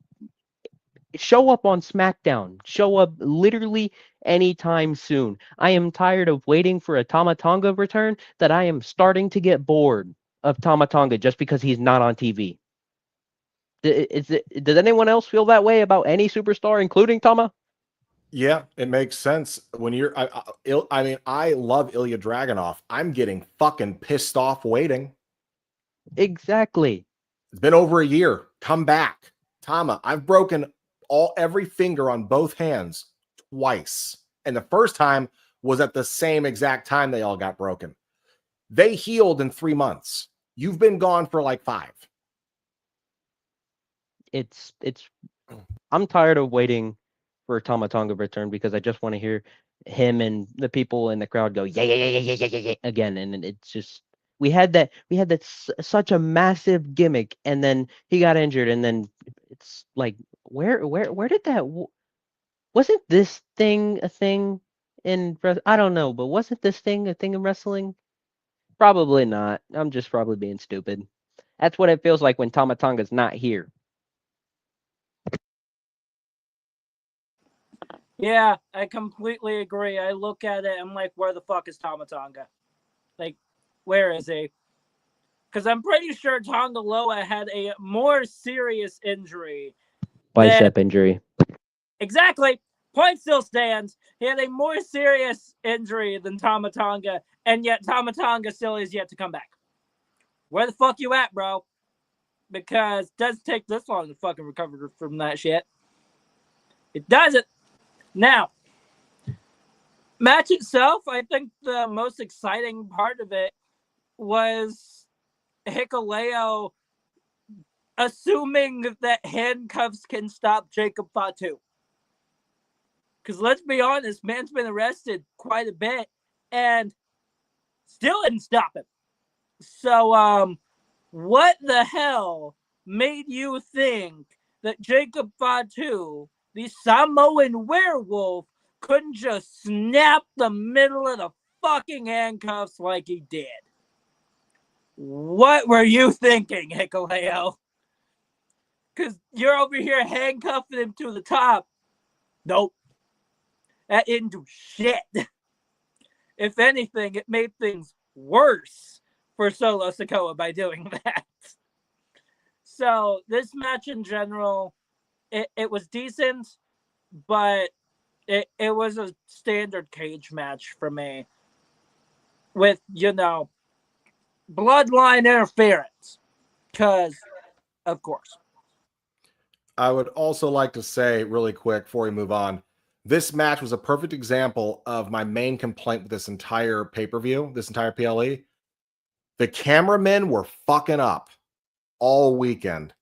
D: show up on SmackDown. Show up literally anytime soon. I am tired of waiting for a Tama Tonga return that I am starting to get bored of Tama Tonga just because he's not on TV. Does anyone else feel that way about any superstar, including Tama?
A: Yeah, it makes sense. When you're, I mean, I love Ilya Dragunov. I'm getting fucking pissed off waiting.
D: Exactly.
A: It's been over a year. Come back. Tama, I've broken every finger on both hands twice. And the first time was at the same exact time they all got broken. They healed in 3 months. You've been gone for like 5.
D: I'm tired of waiting for Tama Tonga return because I just want to hear him and the people in the crowd go yeah again, and it's just we had that such a massive gimmick, and then he got injured, and then it's like where did that wasn't this thing a thing in I don't know, but wasn't this thing a thing in wrestling? Probably not. I'm just probably being stupid. That's what it feels like when Tama Tonga's not here.
C: Yeah, I completely agree. I look at it, I'm like, where the fuck is Tama Tonga? Like, where is he? Because I'm pretty sure Tonga Loa had a more serious injury.
D: Bicep injury.
C: Exactly. Point still stands. He had a more serious injury than Tama Tonga, and yet Tama Tonga still is yet to come back. Where the fuck you at, bro? Because it doesn't take this long to fucking recover from that shit. It doesn't. Now, match itself, I think the most exciting part of it was Hikuleo assuming that handcuffs can stop Jacob Fatu. Because let's be honest, man's been arrested quite a bit and still didn't stop him. So, what the hell made you think that Jacob Fatu, the Samoan werewolf, couldn't just snap the middle of the fucking handcuffs like he did? What were you thinking, Hikuleo? Because you're over here handcuffing him to the top. Nope. That didn't do shit. If anything, it made things worse for Solo Sikoa by doing that. So this match in general, it was decent, but it was a standard cage match for me with, bloodline interference. Because, of course.
A: I would also like to say really quick before we move on, this match was a perfect example of my main complaint with this entire pay-per-view, this entire PLE. The cameramen were fucking up all weekend.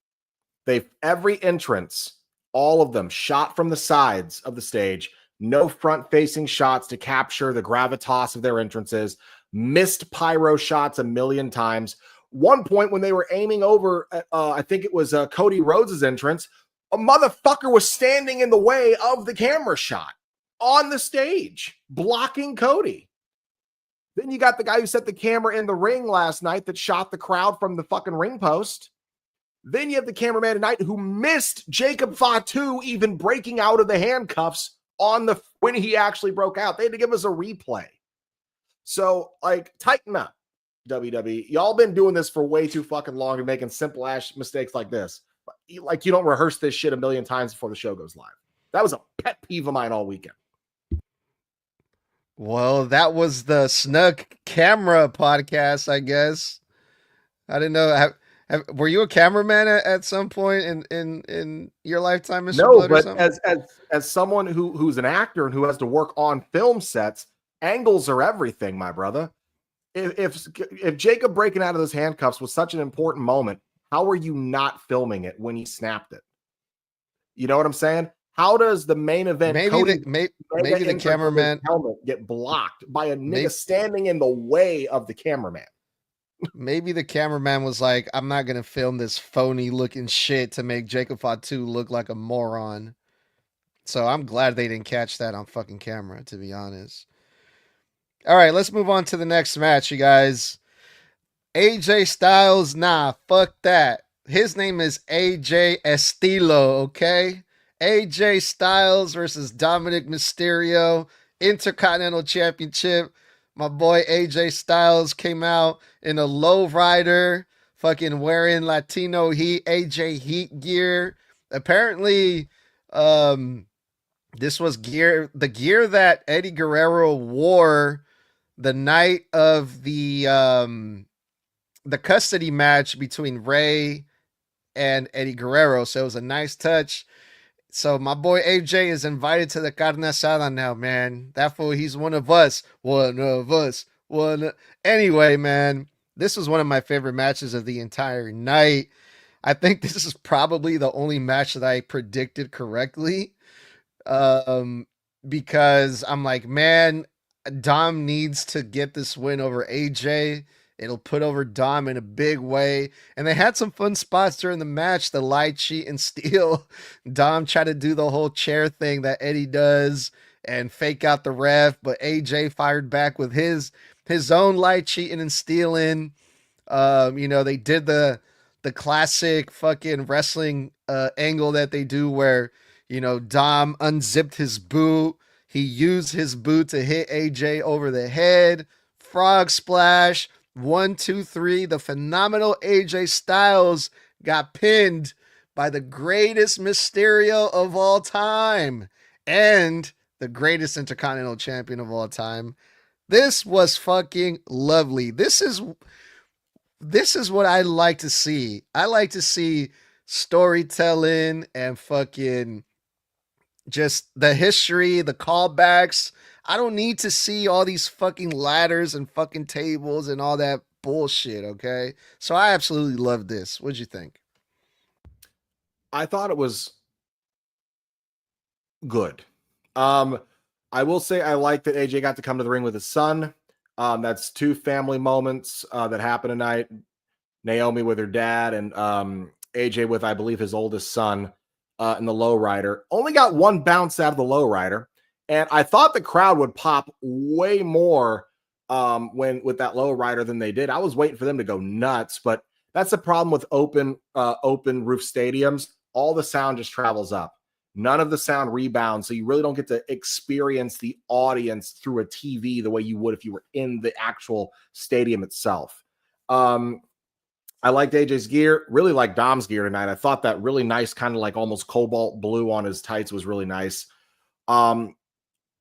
A: Every entrance, all of them shot from the sides of the stage, no front-facing shots to capture the gravitas of their entrances, missed pyro shots a million times. One point when they were aiming over, I think it was Cody Rhodes' entrance, a motherfucker was standing in the way of the camera shot on the stage, blocking Cody. Then you got the guy who set the camera in the ring last night that shot the crowd from the fucking ring post. Then you have the cameraman tonight who missed Jacob Fatu even breaking out of the handcuffs when he actually broke out. They had to give us a replay. So, tighten up, WWE. Y'all been doing this for way too fucking long and making simple ass mistakes like this. like you don't rehearse this shit a million times before the show goes live. That was a pet peeve of mine all weekend.
B: Well, that was the Snug Camera podcast, I guess. I didn't know. Were you a cameraman at some point in your lifetime, Mr.
A: No,
B: Blood, or
A: but
B: something?
A: as someone who's an actor and who has to work on film sets, angles are everything, my brother. If Jacob breaking out of those handcuffs was such an important moment, how are you not filming it when he snapped it? You know what I'm saying? How does the main event
B: Maybe the cameraman
A: helmet get blocked by a nigga
B: Maybe-
A: standing in the way of the cameraman?
B: Maybe the cameraman was like, I'm not going to film this phony looking shit to make Jacob Fatu look like a moron. So I'm glad they didn't catch that on fucking camera, to be honest. All right, let's move on to the next match, you guys. AJ Styles, nah, fuck that. His name is AJ Estilo, okay? AJ Styles versus Dominic Mysterio, Intercontinental Championship. My boy AJ Styles came out in a lowrider, fucking wearing Latino Heat, AJ Heat gear. Apparently, this was the gear that Eddie Guerrero wore the night of the custody match between Ray and Eddie Guerrero. So it was a nice touch. So my boy AJ is invited to the carne asada now, man. That fool, he's one of us. Anyway, man, this was one of my favorite matches of the entire night. I think this is probably the only match that I predicted correctly. Because I'm like, man, Dom needs to get this win over AJ. It'll put over Dom in a big way. And they had some fun spots during the match. The lie, cheat, and steal. Dom tried to do the whole chair thing that Eddie does and fake out the ref. But AJ fired back with his own lie, cheating, and stealing. They did the classic fucking wrestling angle that they do where, Dom unzipped his boot. He used his boot to hit AJ over the head. Frog splash. 1, 2, 3. The phenomenal AJ Styles got pinned by the greatest Mysterio of all time and the greatest Intercontinental Champion of all time. This was fucking lovely. This is what I like to see. I like to see storytelling and fucking just the history, the callbacks. I don't need to see all these fucking ladders and fucking tables and all that bullshit, okay? So I absolutely love this. What'd you think?
A: I thought it was good. I will say I like that AJ got to come to the ring with his son. That's 2 family moments that happened tonight. Naomi with her dad and AJ with, I believe, his oldest son in the lowrider. Only got 1 bounce out of the lowrider. And I thought the crowd would pop way more with that lowrider than they did. I was waiting for them to go nuts, but that's the problem with open roof stadiums. All the sound just travels up. None of the sound rebounds, so you really don't get to experience the audience through a TV the way you would if you were in the actual stadium itself. I liked AJ's gear, really liked Dom's gear tonight. I thought that really nice kind of like almost cobalt blue on his tights was really nice.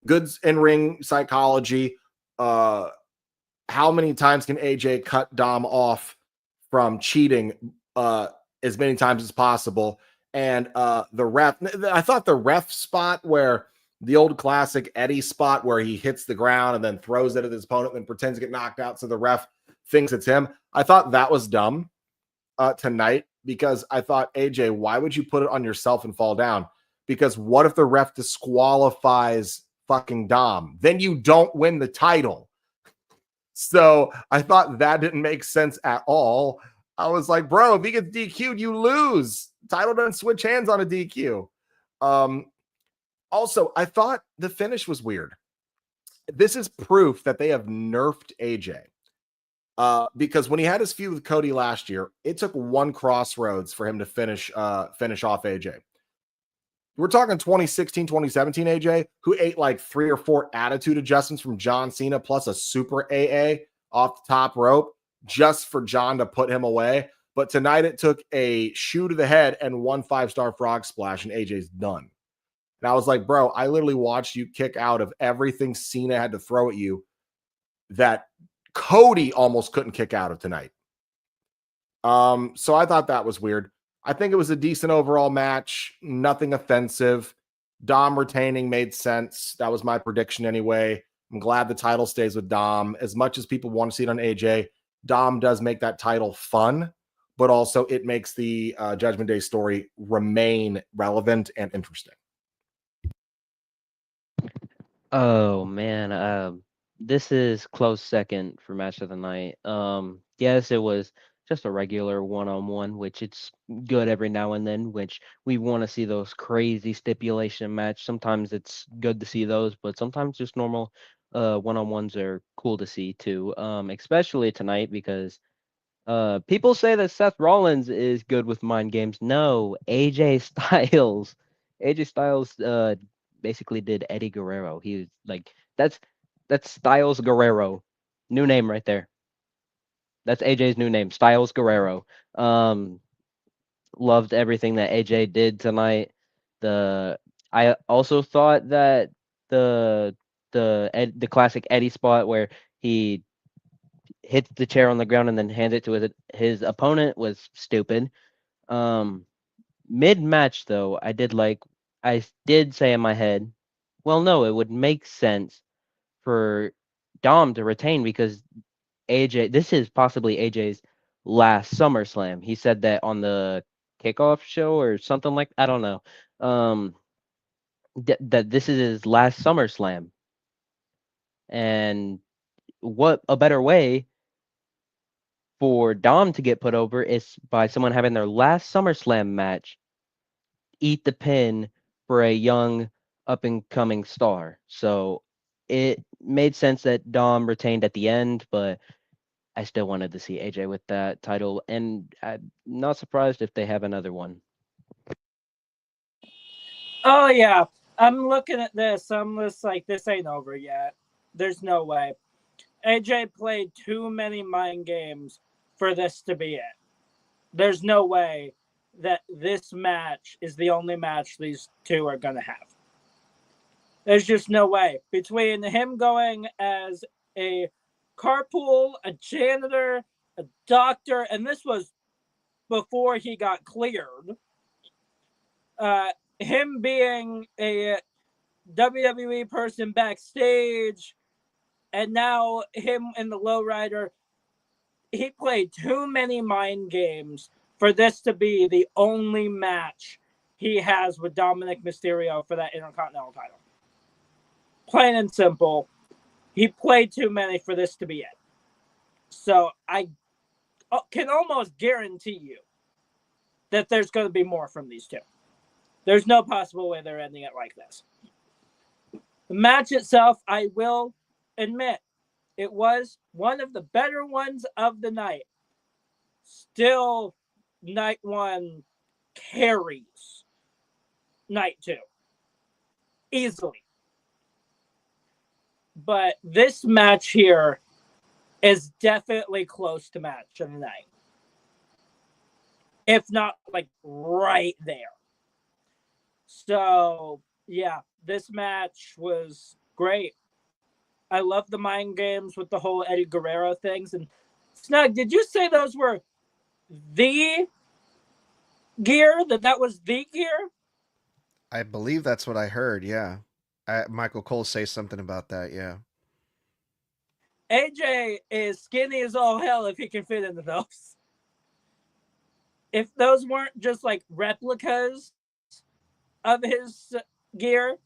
A: Good in-ring psychology. How many times can AJ cut Dom off from cheating as many times as possible? And the ref, I thought the ref spot where the old classic Eddie spot where he hits the ground and then throws it at his opponent and pretends to get knocked out so the ref thinks it's him. I thought that was dumb tonight because I thought, AJ, why would you put it on yourself and fall down? Because what if the ref disqualifies fucking Dom? Then you don't win the title. So I thought that didn't make sense at all. I was like, bro, if he gets DQ'd, you lose. Title doesn't switch hands on a DQ. Also, I thought the finish was weird. This is proof that they have nerfed AJ. Because when he had his feud with Cody last year, it took 1 crossroads for him to finish off AJ. We're talking 2016, 2017 AJ, who ate like 3 or 4 attitude adjustments from John Cena plus a super AA off the top rope just for John to put him away. But tonight it took a shoe to the head and one 5-star frog splash, and AJ's done. And I was like, bro, I literally watched you kick out of everything Cena had to throw at you that Cody almost couldn't kick out of tonight. So I thought that was weird. I think it was a decent overall match. Nothing offensive. Dom retaining made sense. That was my prediction anyway. I'm glad the title stays with Dom. As much as people want to see it on AJ, Dom does make that title fun, but also it makes the Judgment Day story remain relevant and interesting.
D: Oh man, this is close second for match of the night. Yes, it was just a regular one-on-one, which it's good every now and then, which we want to see those crazy stipulation match. Sometimes it's good to see those, but sometimes just normal one-on-ones are cool to see too. Especially tonight because people say that Seth Rollins is good with mind games. No, AJ Styles. AJ Styles basically did Eddie Guerrero. He was like that's Styles Guerrero. New name right there. That's AJ's new name, Styles Guerrero. Loved everything that AJ did tonight. I also thought that the classic Eddie spot where he hits the chair on the ground and then hands it to his opponent was stupid. Mid match though, I did say in my head, well, no, it would make sense for Dom to retain because this is possibly AJ's last SummerSlam. He said that on the kickoff show or something like I don't know. That this is his last SummerSlam. And what a better way for Dom to get put over is by someone having their last SummerSlam match eat the pin for a young up and coming star. So it made sense that Dom retained at the end, but I still wanted to see AJ with that title, and I'm not surprised if they have another one.
C: Oh yeah, I'm looking at this. I'm just like, this ain't over yet. There's no way. AJ played too many mind games for this to be it. There's no way that this match is the only match these two are going to have. There's just no way. Between him going as a carpool, a janitor, a doctor, and this was before he got cleared. Him being a WWE person backstage, and now him in the lowrider, he played too many mind games for this to be the only match he has with Dominic Mysterio for that Intercontinental title. Plain and simple, he played too many for this to be it. So I can almost guarantee you that there's going to be more from these two. There's no possible way they're ending it like this. The match itself, I will admit, it was one of the better ones of the night. Still, night one carries night two easily. But this match here is definitely close to match of the night. If not, like, right there. So, yeah, this match was great. I love the mind games with the whole Eddie Guerrero things. And Snug, did you say those were the gear? That was the gear?
B: I believe that's what I heard. Yeah. Michael Cole say something about that. Yeah.
C: AJ is skinny as all hell if he can fit into those. If those weren't just like replicas of his gear,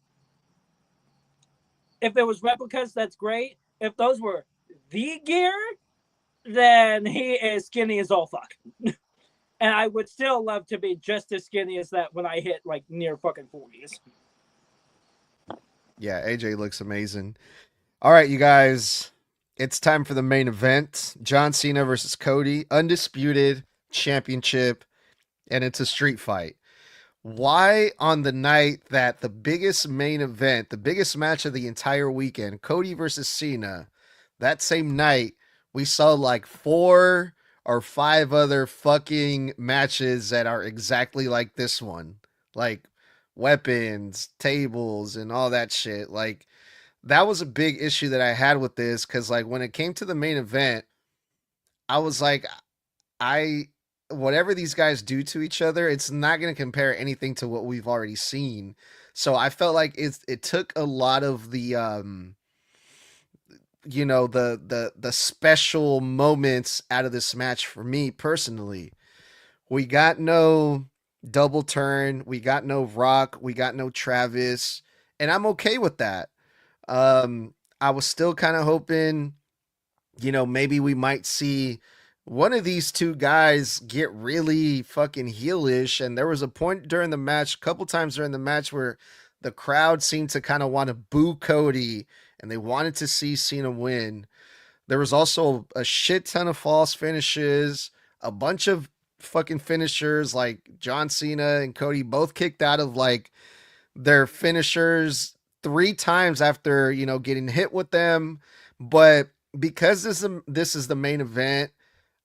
C: if it was replicas, that's great. If those were the gear, then he is skinny as all fuck. And I would still love to be just as skinny as that when I hit like near fucking 40s.
B: Yeah, AJ looks amazing. All right, you guys. It's time for the main event. John Cena versus Cody. Undisputed championship. And it's a street fight. Why on the night that the biggest main event, the biggest match of the entire weekend, Cody versus Cena, that same night, we saw like 4 are 5 other fucking matches that are exactly like this one. Like weapons, tables, and all that shit. Like that was a big issue that I had with this because like when it came to the main event, I was like, I whatever these guys do to each other, it's not going to compare anything to what we've already seen. So I felt like it took a lot of the the special moments out of this match for me personally. We got no double turn, we got no Rock, we got no Travis, and I'm okay with that. I was still kind of hoping, maybe we might see one of these two guys get really fucking heelish. And there was a point during the match, a couple times during the match, where the crowd seemed to kind of want to boo Cody and they wanted to see Cena win. There was also a shit ton of false finishes, a bunch of fucking finishers, like John Cena and Cody both kicked out of like their finishers 3 times after, getting hit with them. But because this is the main event,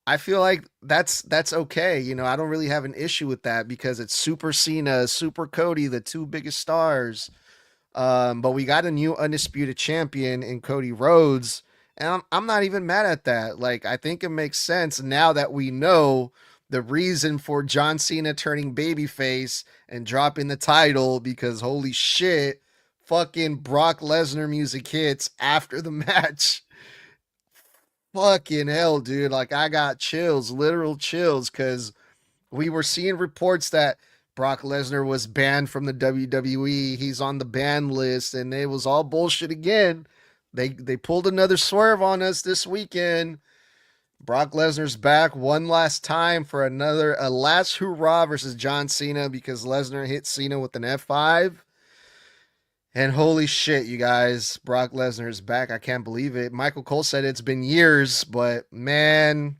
B: I feel like that's okay. I don't really have an issue with that because it's Super Cena, Super Cody, the 2 biggest stars. But we got a new undisputed champion in Cody Rhodes, and I'm not even mad at that. Like, I think it makes sense now that we know the reason for John Cena turning babyface and dropping the title, because holy shit, fucking Brock Lesnar music hits after the match. Fucking hell, dude. Like, I got chills, literal chills, because we were seeing reports that Brock Lesnar was banned from the WWE. He's on the ban list, and it was all bullshit again. They pulled another swerve on us this weekend. Brock Lesnar's back one last time for a last hurrah versus John Cena, because Lesnar hit Cena with an F5. And holy shit, you guys, Brock Lesnar is back. I can't believe it. Michael Cole said it's been years, but man,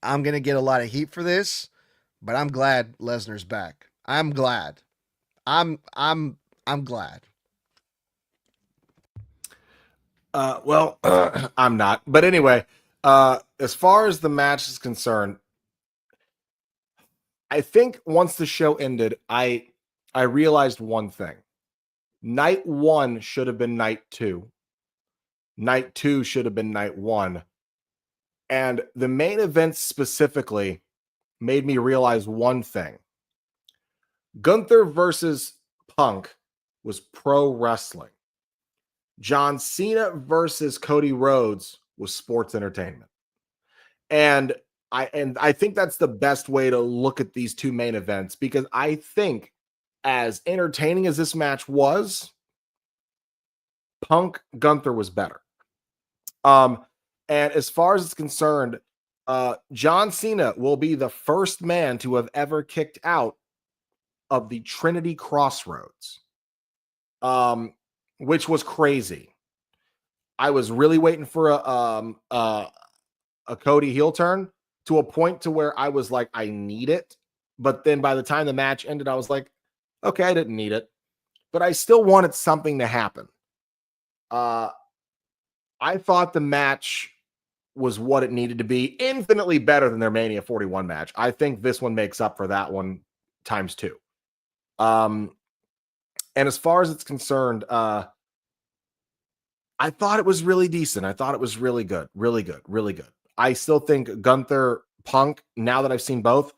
B: I'm going to get a lot of heat for this, but I'm glad Lesnar's back. I'm glad. I'm glad.
A: Well, I'm not. But anyway, as far as the match is concerned, I think once the show ended, I realized one thing. Night 1 should have been night 2. Night 2 should have been night 1. And the main event specifically made me realize one thing. Gunther versus Punk was pro wrestling. John Cena versus Cody Rhodes was sports entertainment. And I think that's the best way to look at these 2 main events, because I think as entertaining as this match was, Punk Gunther was better. And as far as it's concerned, John Cena will be the first man to have ever kicked out of the Trinity Crossroads, which was crazy. I was really waiting for a Cody heel turn to a point to where I was like, I need it. But then by the time the match ended, I was like, okay, I didn't need it, but I still wanted something to happen. I thought the match was what it needed to be, infinitely better than their Mania 41 match. I think this one makes up for that one times 2. And as far as it's concerned, I thought it was really decent. I thought it was really good, really good, really good. I still think Gunther Punk, now that I've seen both,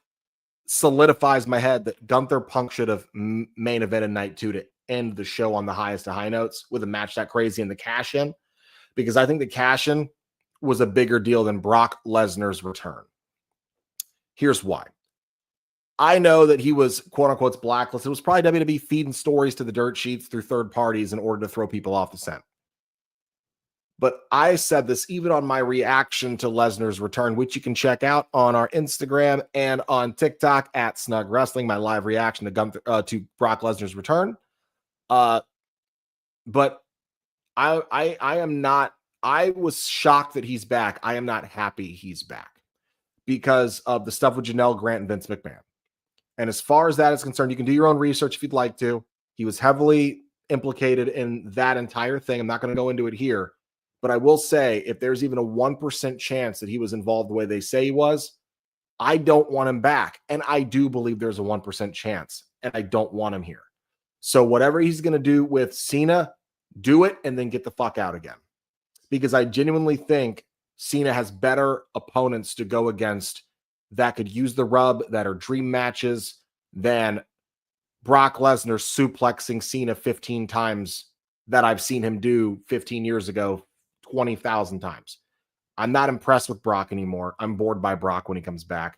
A: solidifies my head that Gunther Punk should have main evented night 2 to end the show on the highest of high notes with a match that crazy in the cash in, because I think the cash in was a bigger deal than Brock Lesnar's return. Here's why. I know that he was quote unquote blacklisted. It was probably WWE feeding stories to the dirt sheets through third parties in order to throw people off the scent. But I said this even on my reaction to Lesnar's return, which you can check out on our Instagram and on TikTok at Snug Wrestling, my live reaction to Brock Lesnar's return. But I am not. I was shocked that he's back. I am not happy he's back because of the stuff with Janelle Grant and Vince McMahon. And as far as that is concerned, you can do your own research if you'd like to. He was heavily implicated in that entire thing. I'm not going to go into it here. But I will say, if there's even a 1% chance that he was involved the way they say he was, I don't want him back. And I do believe there's a 1% chance, and I don't want him here. So whatever he's going to do with Cena, do it and then get the fuck out again. Because I genuinely think Cena has better opponents to go against that could use the rub, that are dream matches, than Brock Lesnar suplexing Cena 15 times that I've seen him do 15 years ago, 20,000 times. I'm not impressed with Brock anymore. I'm bored by Brock when he comes back.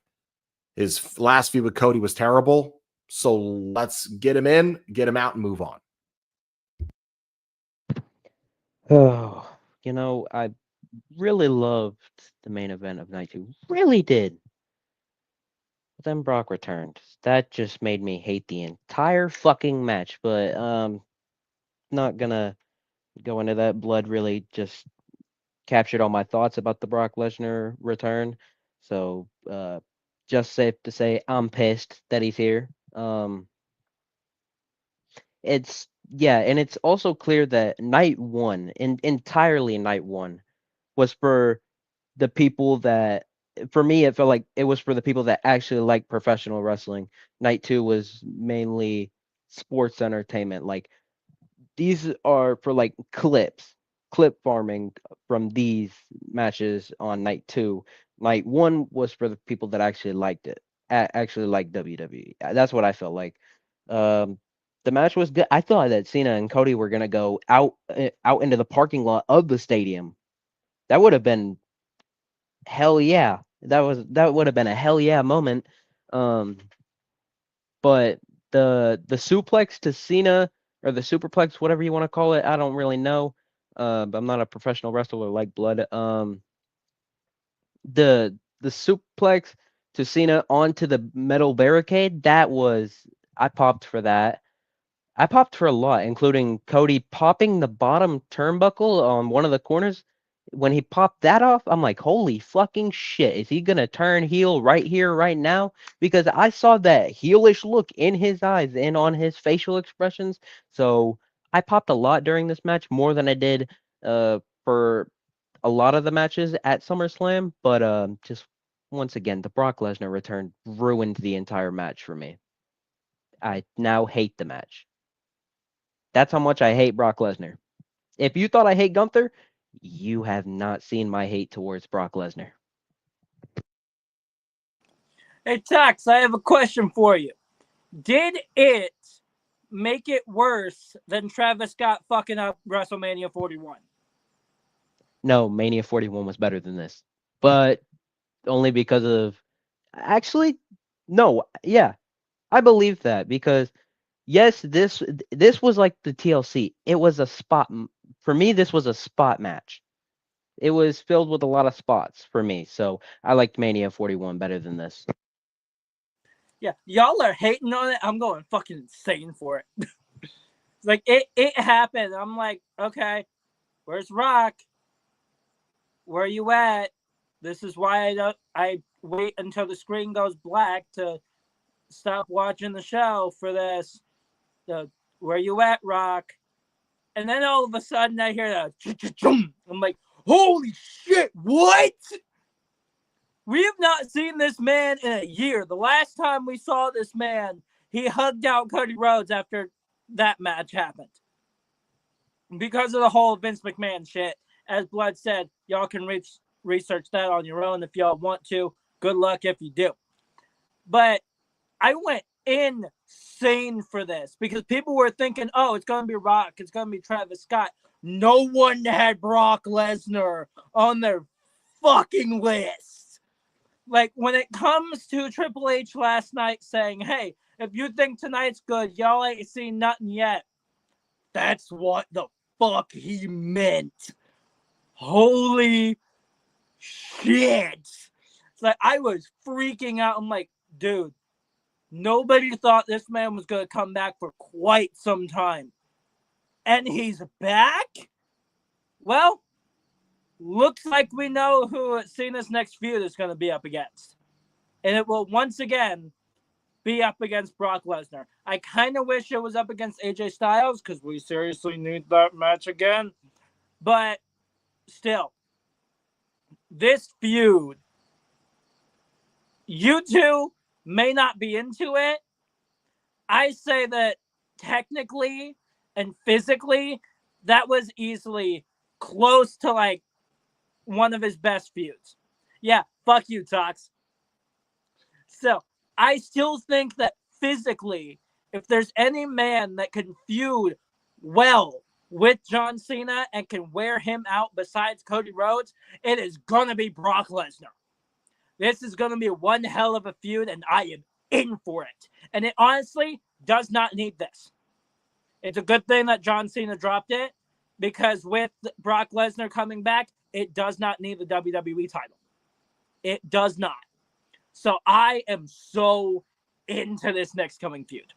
A: His last feud with Cody was terrible. So let's get him in, get him out, and move on.
D: Oh, I really loved the main event of night 2. Really did. But then Brock returned. That just made me hate the entire fucking match. But not gonna go into that. Blood really just captured all my thoughts about the Brock Lesnar return. So just safe to say I'm pissed that he's here. It's and it's also clear that night 1, entirely night 1, was for the people that, for me, it felt like it was for the people that actually like professional wrestling. Night 2 was mainly sports entertainment. Like, these are for like clip farming from these matches on night 2. Night 1 was for the people that actually liked it, actually liked WWE. That's what I felt like. The match was good. I thought that Cena and Cody were gonna go out into the parking lot of the stadium. That would have been hell yeah. That would have been a hell yeah moment. But the suplex to Cena, or the superplex, whatever you want to call it, I don't really know. But I'm not a professional wrestler like Blood. The suplex to Cena onto the metal barricade, I popped for that. I popped for a lot, including Cody popping the bottom turnbuckle on one of the corners. When he popped that off, I'm like, holy fucking shit. Is he going to turn heel right here, right now? Because I saw that heelish look in his eyes and on his facial expressions. So I popped a lot during this match, more than I did for a lot of the matches at SummerSlam. But just once again, the Brock Lesnar return ruined the entire match for me. I now hate the match. That's how much I hate Brock Lesnar. If you thought I hate Gunther, you have not seen my hate towards Brock Lesnar.
C: Hey, Tax, I have a question for you. Did it make it worse than Travis Scott fucking up WrestleMania 41?
D: No, Mania 41 was better than this. But only because of... Actually, no. Yeah, I believe that, because yes, this was like the TLC. It was a spot. For me, this was a spot match. It was filled with a lot of spots for me. So I liked Mania 41 better than this.
C: Yeah, y'all are hating on it. I'm going fucking insane for it. Like, it happened. I'm like, okay, where's Rock? Where are you at? This is why I wait until the screen goes black to stop watching the show for this. Where you at, Rock? And then all of a sudden I hear that. I'm like, holy shit, what? We have not seen this man in a year. The last time we saw this man, he hugged out Cody Rhodes after that match happened. Because of the whole Vince McMahon shit. As Blood said, y'all can research that on your own if y'all want to. Good luck if you do. But I went insane for this because people were thinking, oh, it's going to be Rock. It's going to be Travis Scott. No one had Brock Lesnar on their fucking list. Like, when it comes to Triple H last night saying, hey, if you think tonight's good, y'all ain't seen nothing yet. That's what the fuck he meant. Holy shit. It's like, I was freaking out. I'm like, dude, nobody thought this man was going to come back for quite some time. And he's back? Well, looks like we know who Cena's next feud is going to be up against. And it will once again be up against Brock Lesnar. I kind of wish it was up against AJ Styles because we seriously need that match again. But still, this feud, you two may not be into it. I say that technically and physically, that was easily close to like one of his best feuds. Yeah, fuck you, Tox. So I still think that physically, if there's any man that can feud well with John Cena and can wear him out besides Cody Rhodes, it is going to be Brock Lesnar. This is going to be one hell of a feud, and I am in for it. And it honestly does not need this. It's a good thing that John Cena dropped it, because with Brock Lesnar coming back, it does not need the WWE title. It does not. So I am so into this next coming feud.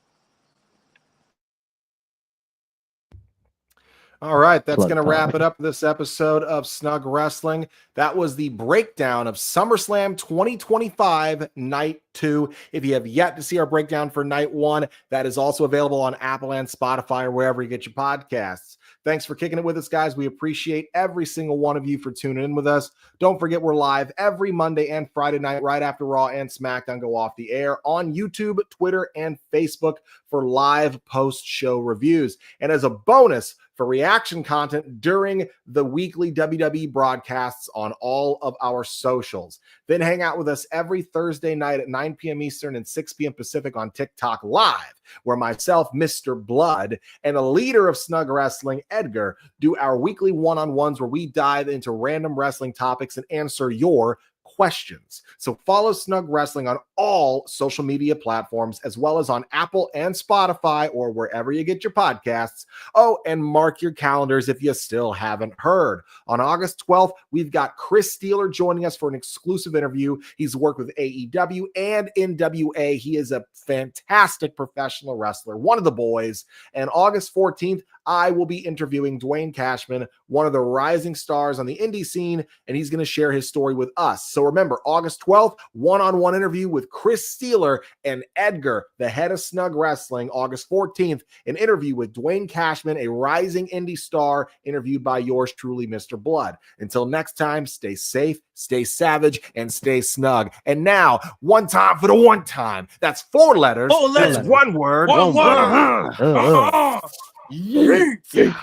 A: All right, that's
D: Plug
A: going to wrap
D: time.
A: it up for this episode of Snug Wrestling. That was the breakdown of SummerSlam 2025 Night 2. If you have yet to see our breakdown for Night 1, that is also available on Apple and Spotify or wherever you get your podcasts. Thanks for kicking it with us, guys. We appreciate every single one of you for tuning in with us. Don't forget, we're live every Monday and Friday night right after Raw and SmackDown go off the air on YouTube, Twitter, and Facebook for live post-show reviews. And as a bonus, for reaction content during the weekly WWE broadcasts on all of our socials. Then hang out with us every Thursday night at 9 p.m. Eastern and 6 p.m. Pacific on TikTok Live, where myself, Mr. Blood, and a leader of Snug Wrestling, Edgar, do our weekly one-on-ones where we dive into random wrestling topics and answer your questions. So follow Snug Wrestling on all social media platforms, as well as on Apple and Spotify or wherever you get your podcasts. Oh, and mark your calendars if you still haven't heard. On August 12th, we've got Chris Steeler joining us for an exclusive interview. He's worked with AEW and NWA. He is a fantastic professional wrestler, one of the boys. And August 14th, I will be interviewing Dwayne Cashman, one of the rising stars on the indie scene, and he's going to share his story with us. So remember, August 12th, one-on-one interview with Chris Steeler and Edgar, the head of Snug Wrestling. August 14th, an interview with Dwayne Cashman, a rising indie star, interviewed by yours truly, Mr. Blood. Until next time, stay safe, stay savage, and stay snug. And now, one time for the one time. That's 4 letters.
C: Four letters.
A: That's one word.
C: One word.
A: Yeah.